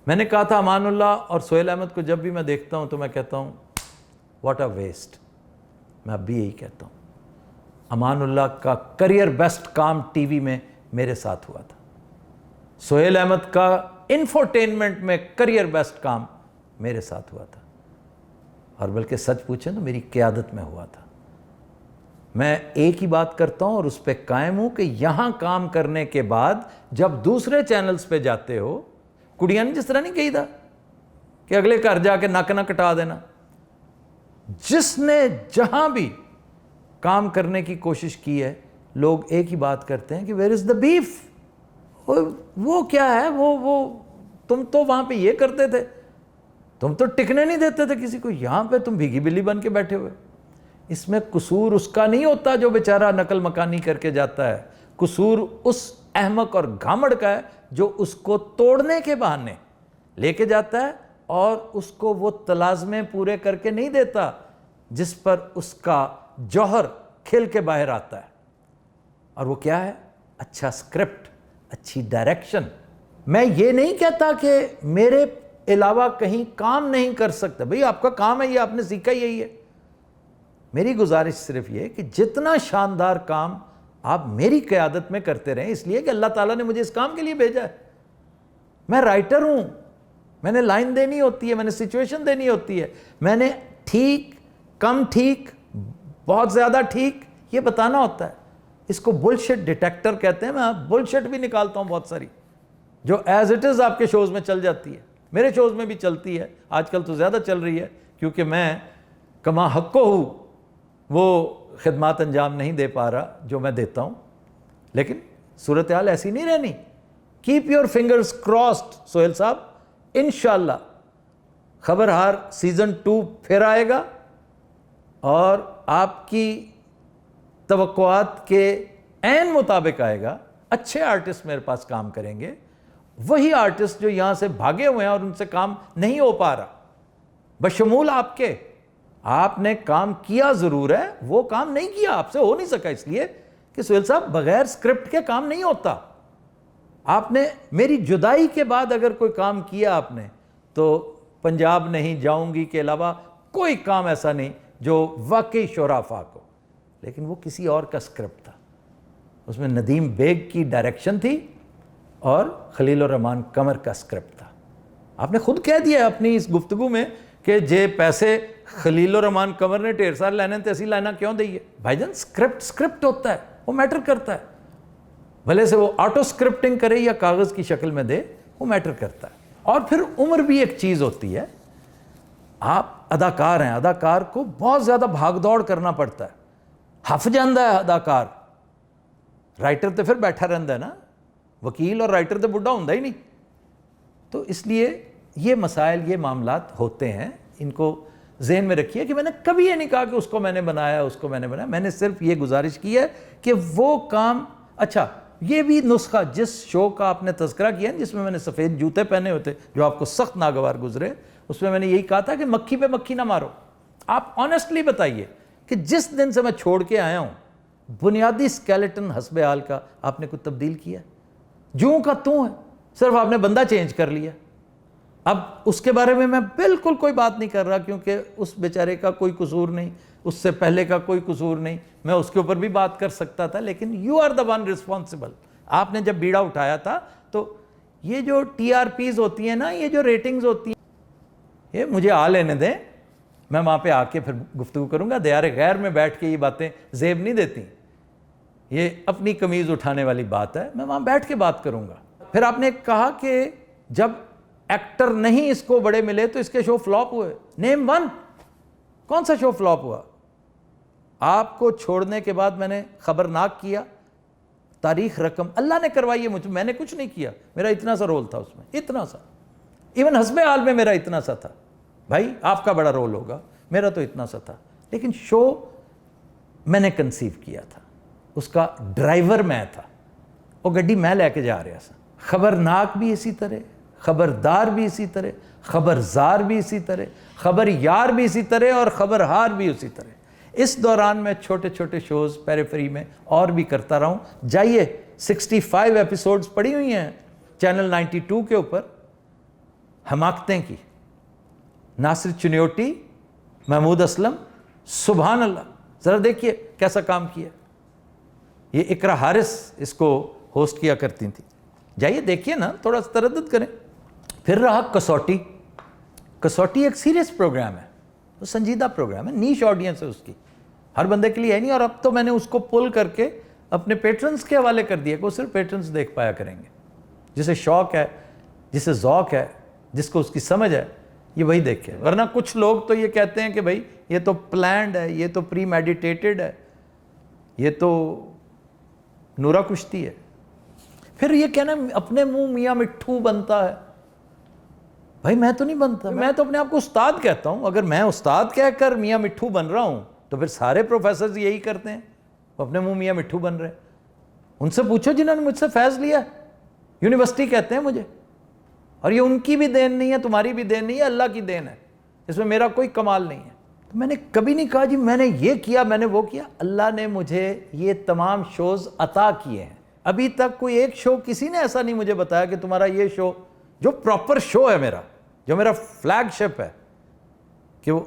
میں نے کہا تھا امان اللہ اور سہیل احمد کو جب بھی میں دیکھتا ہوں تو میں کہتا ہوں واٹ اے ویسٹ. میں اب بھی یہی کہتا ہوں, امان اللہ کا کریئر بیسٹ کام ٹی وی میں میرے ساتھ ہوا تھا, سہیل احمد کا انفورٹینمنٹ میں کریئر بیسٹ کام میرے ساتھ ہوا تھا, اور بلکہ سچ پوچھیں تو میری قیادت میں ہوا تھا. میں ایک ہی بات کرتا ہوں اور اس پہ قائم ہوں کہ یہاں کام کرنے کے بعد جب دوسرے چینلز پہ جاتے ہو, کڑیاں نے جس طرح نہیں کہی تھا کہ اگلے گھر جا کے نک نہ کٹا دینا, جس نے جہاں بھی کام کرنے کی کوشش کی ہے لوگ ایک ہی بات کرتے ہیں کہ ویئر از دا بیف. وہ کیا ہے, وہ تم تو وہاں پہ یہ کرتے تھے, تم تو ٹکنے نہیں دیتے تھے کسی کو, یہاں پہ تم بھیگی بلی بن کے بیٹھے ہوئے. اس میں قصور اس کا نہیں ہوتا جو بیچارہ نقل مکانی کر کے جاتا ہے, قصور اس احمق اور گھامڑ کا ہے جو اس کو توڑنے کے بہانے لے کے جاتا ہے اور اس کو وہ تلازمے پورے کر کے نہیں دیتا جس پر اس کا جوہر کھل کے باہر آتا ہے. اور وہ کیا ہے؟ اچھا اسکرپٹ, اچھی ڈائریکشن. میں یہ نہیں کہتا کہ میرے علاوہ کہیں کام نہیں کر سکتا, بھئی آپ کا کام ہے, یہ آپ نے سیکھا یہی ہے. میری گزارش صرف یہ کہ جتنا شاندار کام آپ میری قیادت میں کرتے رہیں, اس لیے کہ اللہ تعالیٰ نے مجھے اس کام کے لیے بھیجا ہے. میں رائٹر ہوں, میں نے لائن دینی ہوتی ہے, میں نے سچویشن دینی ہوتی ہے, میں نے ٹھیک, کم ٹھیک, بہت زیادہ ٹھیک یہ بتانا ہوتا ہے. اس کو بلشٹ ڈیٹیکٹر کہتے ہیں. میں بلشٹ بھی نکالتا ہوں بہت ساری, جو ایز اٹ از آپ کے شوز میں چل جاتی ہے, میرے شوز میں بھی چلتی ہے, آج کل تو زیادہ چل رہی ہے کیونکہ میں کما حق کو ہوں وہ خدمات انجام نہیں دے پا رہا جو میں دیتا ہوں. لیکن صورتحال ایسی نہیں رہنی. Keep your fingers crossed Sohail صاحب, انشاءاللہ خبرہار سیزن 2 پھر آئے گا اور آپ کی توقعات کے عین مطابق آئے گا. اچھے آرٹسٹ میرے پاس کام کریں گے, وہی آرٹسٹ جو یہاں سے بھاگے ہوئے ہیں اور ان سے کام نہیں ہو پا رہا, بشمول آپ کے. آپ نے کام کیا ضرور ہے, وہ کام نہیں کیا, آپ سے ہو نہیں سکا, اس لیے کہ سہیل صاحب بغیر سکرپٹ کے کام نہیں ہوتا. آپ نے میری جدائی کے بعد اگر کوئی کام کیا آپ نے, تو پنجاب نہیں جاؤں گی کے علاوہ کوئی کام ایسا نہیں جو واقعی شورافا کو, لیکن وہ کسی اور کا سکرپٹ تھا. اس میں ندیم بیگ کی ڈائریکشن تھی اور خلیل الرحمان قمر کا سکرپٹ تھا. آپ نے خود کہہ دیا اپنی اس گفتگو میں کہ جے پیسے خلیل الرحمان قمر نے ٹیر سار لینے تے ایسی لائنہ کیوں دئیے. بھائی جان سکرپٹ ہوتا ہے, وہ میٹر کرتا ہے, بھلے سے وہ آٹو سکرپٹنگ کرے یا کاغذ کی شکل میں دے, وہ میٹر کرتا ہے. اور پھر عمر بھی ایک چیز ہوتی ہے. آپ اداکار ہیں, اداکار کو بہت زیادہ بھاگ دوڑ کرنا پڑتا ہے, ہف جاندہ ہے اداکار. رائٹر تو پھر بیٹھا رہندا ہے نا, وکیل اور رائٹر تو بڈھا ہوندا ہی نہیں. تو اس لیے یہ مسائل, یہ معاملات ہوتے ہیں, ان کو ذہن میں رکھیے کہ میں نے کبھی یہ نہیں کہا کہ اس کو میں نے بنایا, اس کو میں نے بنایا. میں نے صرف یہ گزارش کی ہے کہ وہ کام, اچھا یہ بھی نسخہ جس شو کا آپ نے تذکرہ کیا جس میں میں نے سفید جوتے پہنے ہوئے تھے جو آپ کو سخت ناگوار گزرے, اس میں نے یہی کہا تھا کہ مکھی پہ مکھی نہ مارو. آپ آنیسٹلی بتائیے کہ جس دن سے میں چھوڑ کے آیا ہوں بنیادی اسکیلیٹن حسب حال کا آپ نے کچھ تبدیل کیا؟ جوں کا توں ہے, صرف آپ نے بندہ چینج کر لیا. اب اس کے بارے میں بالکل کوئی بات نہیں کر رہا کیونکہ اس بیچارے کا کوئی قصور نہیں. اس سے پہلے کا کوئی قصور نہیں, میں اس کے اوپر بھی بات کر سکتا تھا, لیکن you are the one responsible. آپ نے جب بیڑا اٹھایا تھا تو یہ جو ٹی آر پیز ہوتی ہیں نا, یہ جو ریٹنگز ہوتی ہیں, یہ مجھے آ لینے دیں, میں وہاں پہ آ کے پھر گفتگو کروں گا. دیار غیر میں بیٹھ کے یہ باتیں زیب نہیں دیتی, یہ اپنی قمیض اٹھانے والی بات ہے, میں وہاں بیٹھ کے بات کروں گا. پھر آپ نے کہا کہ جب ایکٹر نہیں اس کو بڑے ملے تو اس کے شو فلاپ ہوئے. نیم ون, کون سا شو فلاپ ہوا؟ آپ کو چھوڑنے کے بعد میں نے خبرناک کیا, تاریخ رقم اللہ نے کروائی ہے مجھ میں نے کچھ نہیں کیا, میرا اتنا سا رول تھا اس میں, اتنا سا, ایون حسب حال میں میرا اتنا سا تھا. بھائی آپ کا بڑا رول ہوگا, میرا تو اتنا سا تھا, لیکن شو میں نے کنسیو کیا تھا, اس کا ڈرائیور میں تھا, وہ گڈی میں لے کے جا رہا سا. خبرناک بھی اسی طرح, خبردار بھی اسی طرح, خبرزار بھی اسی طرح, خبر یار بھی اسی طرح, اور خبرہار بھی اسی طرح. اس دوران میں چھوٹے چھوٹے شوز پیریفری میں اور بھی کرتا رہا ہوں. جائیے 65 ایپیسوڈز پڑی ہوئی ہیں چینل 92 کے اوپر, حماقتیں کی, ناصر چنیوٹی, محمود اسلم, سبحان اللہ, ذرا دیکھیے کیسا کام کیا. یہ اقرا حارث اس کو ہوسٹ کیا کرتی تھیں. جائیے دیکھیے نا, تھوڑا سا تردد کریں. پھر رہا کسوٹی. کسوٹی ایک سیریس پروگرام ہے, وہ سنجیدہ پروگرام ہے, نیش آڈینس ہے اس کی, ہر بندے کے لیے ہے نہیں. اور اب تو میں نے اس کو پل کر کے اپنے پیٹرنز کے حوالے کر دیا کہ وہ صرف پیٹرنز دیکھ پایا کریں گے. جسے شوق ہے, جسے ذوق ہے, جس کو اس کی سمجھ ہے, یہ وہی دیکھے. ورنہ کچھ لوگ تو یہ کہتے ہیں کہ بھائی یہ تو پلانڈ ہے, یہ تو پری میڈیٹیٹڈ ہے, یہ تو نورا کشتی ہے. پھر یہ کہنا اپنے منہ میاں مٹھو بنتا ہے. بھائی میں تو نہیں بنتا, میں تو اپنے آپ کو استاد کہتا ہوں. اگر میں استاد کہہ کر میاں مٹھو بن رہا ہوں تو پھر سارے پروفیسرز یہی کرتے ہیں, وہ اپنے منہ میاں مٹھو بن رہے ہیں. ان سے پوچھو جنہوں نے مجھ سے فیض لیا, یونیورسٹی کہتے ہیں مجھے, اور یہ ان کی بھی دین نہیں ہے, تمہاری بھی دین نہیں ہے, اللہ کی دین ہے, اس میں میرا کوئی کمال نہیں ہے. تو میں نے کبھی نہیں کہا جی میں نے یہ کیا, میں نے وہ کیا. اللہ نے مجھے یہ تمام شوز عطا کیے ہیں. ابھی تک کوئی ایک شو کسی نے ایسا نہیں مجھے بتایا کہ تمہارا یہ شو جو پراپر شو ہے میرا, جو میرا فلیگ شپ ہے, کہ وہ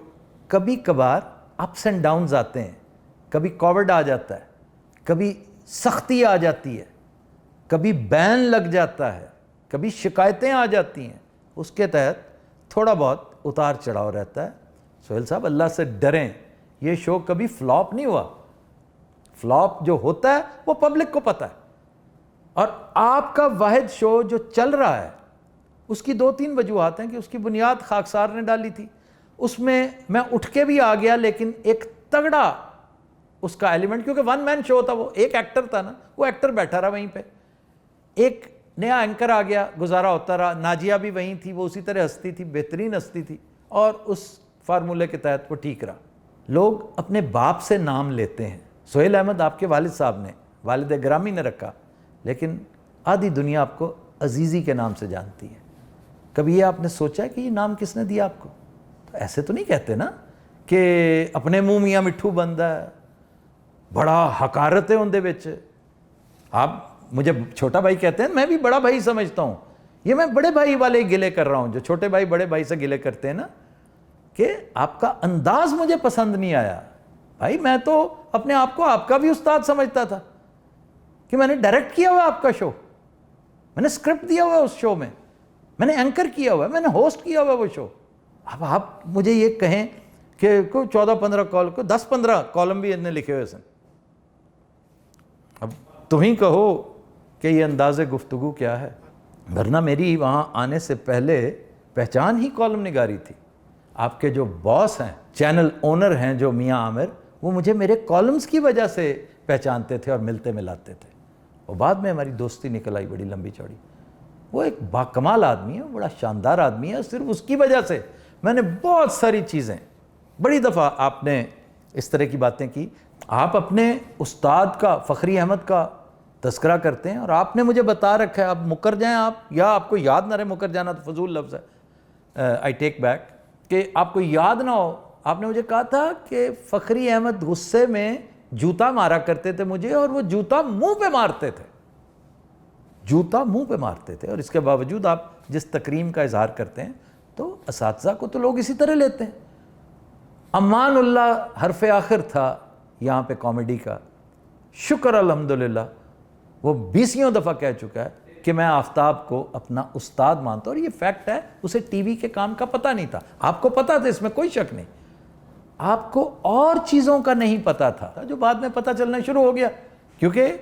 کبھی کبھار اپس اینڈ ڈاؤنز آتے ہیں, کبھی کووڈ آ جاتا ہے, کبھی سختی آ جاتی ہے, کبھی بین لگ جاتا ہے, کبھی شکایتیں آ جاتی ہیں, اس کے تحت تھوڑا بہت اتار چڑھاؤ رہتا ہے. سہیل صاحب اللہ سے ڈریں, یہ شو کبھی فلاپ نہیں ہوا. فلاپ جو ہوتا ہے وہ پبلک کو پتہ ہے, اور آپ کا واحد شو جو چل رہا ہے اس کی 2-3 وجوہات ہیں کہ اس کی بنیاد خاکسار نے ڈالی تھی. اس میں اٹھ کے بھی آ گیا, لیکن ایک تگڑا اس کا ایلیمنٹ, کیونکہ ون مین شو تھا, وہ ایک ایکٹر تھا نا, وہ ایکٹر بیٹھا رہا وہیں پہ, ایک نیا اینکر آ گیا, گزارا ہوتا رہا. ناجیہ بھی وہیں تھی, وہ اسی طرح ہستی تھی, بہترین ہستی تھی, اور اس فارمولے کے تحت وہ ٹھیک رہا. لوگ اپنے باپ سے نام لیتے ہیں. سہیل احمد آپ کے والد صاحب نے, والد گرامی نے رکھا, لیکن آدھی دنیا آپ کو عزیزی کے نام سے جانتی ہے. کبھی یہ آپ نے سوچا ہے کہ یہ نام کس نے دیا آپ کو؟ تو ایسے تو نہیں کہتے نا کہ اپنے منہ میاں مٹھو بندا ہے, بڑا حقارت ہے ان دے وچ. آپ مجھے چھوٹا بھائی کہتے ہیں, میں بھی بڑا بھائی سمجھتا ہوں. یہ میں بڑے بھائی والے گلے کر رہا ہوں, جو چھوٹے بھائی بڑے بھائی سے گلے کرتے ہیں نا, کہ آپ کا انداز مجھے پسند نہیں آیا. بھائی میں تو اپنے آپ کو آپ کا بھی استاد سمجھتا تھا, کہ میں نے ڈائریکٹ کیا ہوا آپ کا شو, میں نے اسکرپٹ دیا ہوا اس شو میں نے اینکر کیا ہوا ہے, میں نے ہوسٹ کیا ہوا وہ شو. اب آپ مجھے یہ کہیں کہ کوئی 14-15 کال کو 10-15 کالم بھی انہیں لکھے ہوئے سن. اب تم ہی کہو کہ یہ انداز گفتگو کیا ہے. ورنہ میری وہاں آنے سے پہلے پہچان ہی کالم نگاری تھی. آپ کے جو باس ہیں, چینل اونر ہیں جو میاں عامر, وہ مجھے میرے کالمز کی وجہ سے پہچانتے تھے اور ملتے ملاتے تھے. اور بعد میں ہماری دوستی نکل آئی بڑی لمبی چوڑی. وہ ایک باکمال آدمی ہے, بڑا شاندار آدمی ہے, صرف اس کی وجہ سے میں نے بہت ساری چیزیں. بڑی دفعہ آپ نے اس طرح کی باتیں کی. آپ اپنے استاد کا, فخری احمد کا تذکرہ کرتے ہیں, اور آپ نے مجھے بتا رکھا ہے, آپ مکر جائیں آپ, یا آپ کو یاد نہ رہے, مکر جانا تو فضول لفظ ہے, آئی ٹیک بیک, کہ آپ کو یاد نہ ہو. آپ نے مجھے کہا تھا کہ فخری احمد غصے میں جوتا مارا کرتے تھے مجھے, اور وہ جوتا منہ پہ مارتے تھے, جوتا منہ پہ مارتے تھے. اور اس کے باوجود آپ جس تکریم کا اظہار کرتے ہیں, تو اساتذہ کو تو لوگ اسی طرح لیتے ہیں. امان اللہ حرف آخر تھا یہاں پہ کامیڈی کا. شکر الحمدللہ وہ 20 دفعہ کہہ چکا ہے کہ میں آفتاب کو اپنا استاد مانتا ہوں, اور یہ فیکٹ ہے. اسے ٹی وی کے کام کا پتہ نہیں تھا, آپ کو پتہ تھا, اس میں کوئی شک نہیں. آپ کو اور چیزوں کا نہیں پتہ تھا جو بعد میں پتہ چلنا شروع ہو گیا, کیونکہ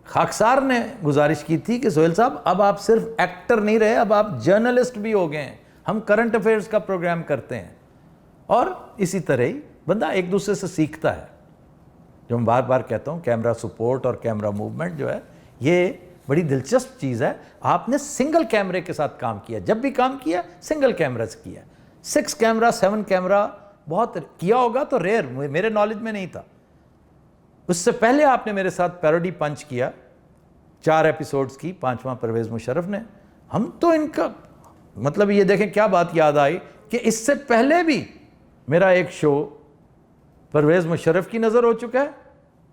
خاکسار نے گزارش کی تھی کہ سہیل صاحب اب آپ صرف ایکٹر نہیں رہے, اب آپ جرنلسٹ بھی ہو گئے ہیں, ہم کرنٹ افیئرز کا پروگرام کرتے ہیں. اور اسی طرح ہی بندہ ایک دوسرے سے سیکھتا ہے. جو میں بار بار کہتا ہوں, کیمرہ سپورٹ اور کیمرہ موومنٹ جو ہے یہ بڑی دلچسپ چیز ہے. آپ نے سنگل کیمرے کے ساتھ کام کیا, جب بھی کام کیا سنگل کیمرہ سے کیا. 6 کیمرہ 7 کیمرہ بہت کیا ہوگا تو ریئر, میرے نالج میں نہیں تھا. اس سے پہلے آپ نے میرے ساتھ پیروڈی پنچ کیا 4 ایپیسوڈز کی, 5واں پرویز مشرف نے. ہم تو ان کا مطلب یہ دیکھیں کیا بات یاد آئی کہ اس سے پہلے بھی میرا ایک شو پرویز مشرف کی نظر ہو چکا ہے,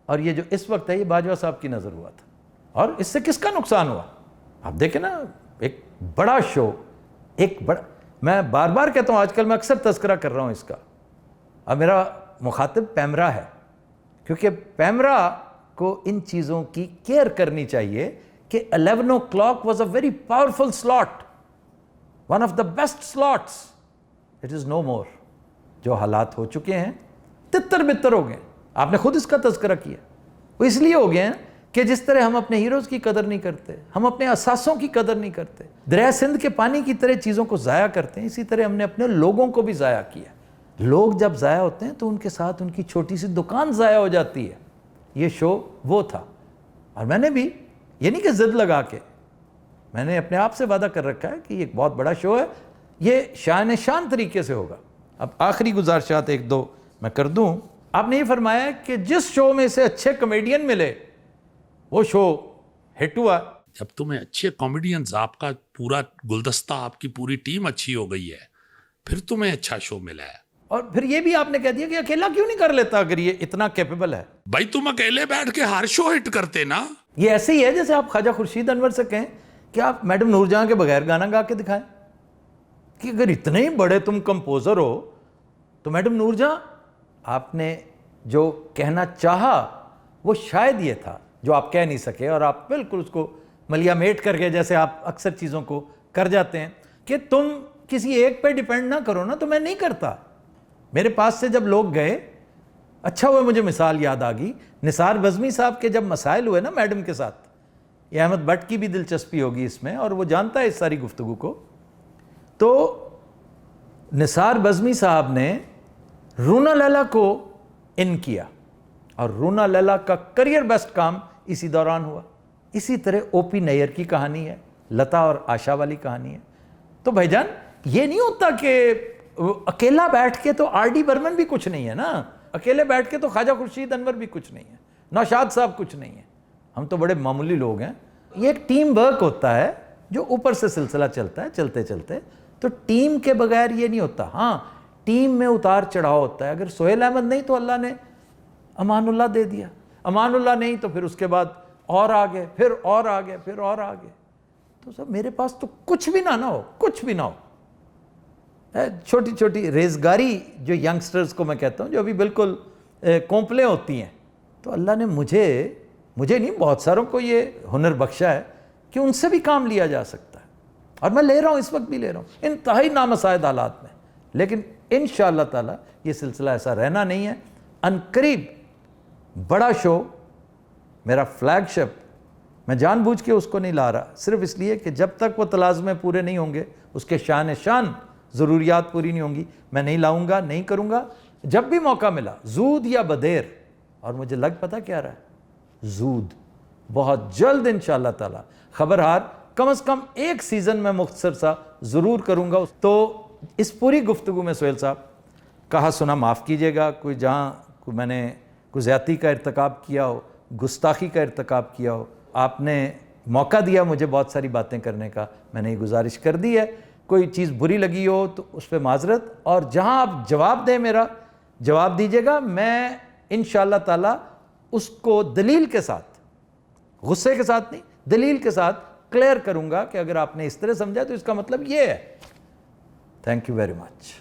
اور یہ جو اس وقت ہے یہ باجوہ صاحب کی نظر ہوا تھا. اور اس سے کس کا نقصان ہوا آپ دیکھیں نا, ایک بڑا شو, ایک بڑا, میں بار بار کہتا ہوں, آج کل میں اکثر تذکرہ کر رہا ہوں اس کا, اب میرا مخاطب پیمرا ہے, کیونکہ پیمرا کو ان چیزوں کی کیئر کرنی چاہیے کہ 11 o'clock was a very powerful slot, one of the best slots. It is no more. جو حالات ہو چکے ہیں تتر بتر ہو گئے. آپ نے خود اس کا تذکرہ کیا. وہ اس لیے ہو گئے ہیں کہ جس طرح ہم اپنے ہیروز کی قدر نہیں کرتے, ہم اپنے اساسوں کی قدر نہیں کرتے, دریا سندھ کے پانی کی طرح چیزوں کو ضائع کرتے ہیں, اسی طرح ہم نے اپنے لوگوں کو بھی ضائع کیا. لوگ جب ضائع ہوتے ہیں تو ان کے ساتھ ان کی چھوٹی سی دکان ضائع ہو جاتی ہے. یہ شو وہ تھا, اور میں نے بھی یہ نہیں کہ ضد لگا کے, میں نے اپنے آپ سے وعدہ کر رکھا ہے کہ یہ ایک بہت بڑا شو ہے, یہ شان شان طریقے سے ہوگا. اب آخری گزارشات 1-2 میں کر دوں. آپ نے یہ فرمایا کہ جس شو میں سے اچھے کمیڈین ملے وہ شو ہٹ ہوا. جب تمہیں اچھے کامیڈینز, آپ کا پورا گلدستہ, آپ کی پوری ٹیم اچھی ہو گئی ہے, پھر تمہیں اچھا شو ملا ہے. اور پھر یہ بھی آپ نے کہہ دیا کہ اکیلا کیوں نہیں کر لیتا اگر یہ اتنا کیپیبل ہے. بھائی تم اکیلے بیٹھ کے ہر شو ہٹ کرتے نا. یہ ایسے ہی ہے جیسے آپ خواجہ خورشید انور سے کہیں کہ آپ میڈم نور جہاں کے بغیر گانا گا کے دکھائیں, کہ اگر اتنے ہی بڑے تم کمپوزر ہو تو میڈم نور جہاں, آپ نے جو کہنا چاہا وہ شاید یہ تھا جو آپ کہہ نہیں سکے, اور آپ بالکل اس کو ملیا میٹ کر کے, جیسے آپ اکثر چیزوں کو کر جاتے ہیں, کہ تم کسی ایک پہ ڈیپینڈ نہ کرو نا. تو میں نہیں کرتا. میرے پاس سے جب لوگ گئے, اچھا ہوا مجھے مثال یاد آ گئی, نثار بزمی صاحب کے جب مسائل ہوئے نا میڈم کے ساتھ, یہ احمد بٹ کی بھی دلچسپی ہوگی اس میں, اور وہ جانتا ہے اس ساری گفتگو کو. تو نثار بزمی صاحب نے رونا لیلا کو ان کیا, اور رونا لیلا کا کریئر بیسٹ کام اسی دوران ہوا. اسی طرح او پی نیئر کی کہانی ہے, لتا اور آشا والی کہانی ہے. تو بھائی جان یہ نہیں ہوتا کہ اکیلا بیٹھ کے تو آر ڈی برمن بھی کچھ نہیں ہے نا, اکیلے بیٹھ کے تو خواجہ خورشید انور بھی کچھ نہیں ہے, نوشاد صاحب کچھ نہیں ہے, ہم تو بڑے معمولی لوگ ہیں. یہ ایک ٹیم ورک ہوتا ہے جو اوپر سے سلسلہ چلتا ہے چلتے چلتے. تو ٹیم کے بغیر یہ نہیں ہوتا. ہاں ٹیم میں اتار چڑھاؤ ہوتا ہے. اگر سہیل احمد نہیں تو اللہ نے امان اللہ دے دیا, امان اللہ نہیں تو پھر اس کے بعد اور آگے, پھر اور آگے, پھر اور آگے. تو سب میرے پاس تو کچھ بھی نہ ہو, کچھ بھی نہ ہو. چھوٹی چھوٹی ریزگاری جو ینگسٹرز کو میں کہتا ہوں, جو ابھی بالکل کونپلیں ہوتی ہیں, تو اللہ نے مجھے نہیں بہت ساروں کو یہ ہنر بخشا ہے کہ ان سے بھی کام لیا جا سکتا ہے. اور میں لے رہا ہوں, اس وقت بھی لے رہا ہوں, انتہائی نامساعد حالات میں. لیکن انشاءاللہ تعالی یہ سلسلہ ایسا رہنا نہیں ہے. ان قریب بڑا شو, میرا فلیگ شپ, میں جان بوجھ کے اس کو نہیں لا رہا, صرف اس لیے کہ جب تک وہ تلازمے پورے نہیں ہوں گے, اس کے شان ضروریات پوری نہیں ہوں گی, میں نہیں لاؤں گا, نہیں کروں گا. جب بھی موقع ملا, زود یا بدیر, اور مجھے لگ پتہ کیا رہا ہے, زود, بہت جلد انشاءاللہ تعالی. خبرہار کم از کم ایک سیزن میں مختصر سا ضرور کروں گا. تو اس پوری گفتگو میں سہیل صاحب کہا سنا معاف کیجئے گا, کوئی جہاں میں نے کوئی زیادتی کا ارتکاب کیا ہو, گستاخی کا ارتکاب کیا ہو, آپ نے موقع دیا مجھے بہت ساری باتیں کرنے کا, میں نے یہ گزارش کر دی ہے. کوئی چیز بری لگی ہو تو اس پہ معذرت, اور جہاں آپ جواب دیں میرا جواب دیجیے گا, میں انشاءاللہ تعالی اس کو دلیل کے ساتھ, غصے کے ساتھ نہیں, دلیل کے ساتھ کلیئر کروں گا کہ اگر آپ نے اس طرح سمجھا تو اس کا مطلب یہ ہے. Thank you very much.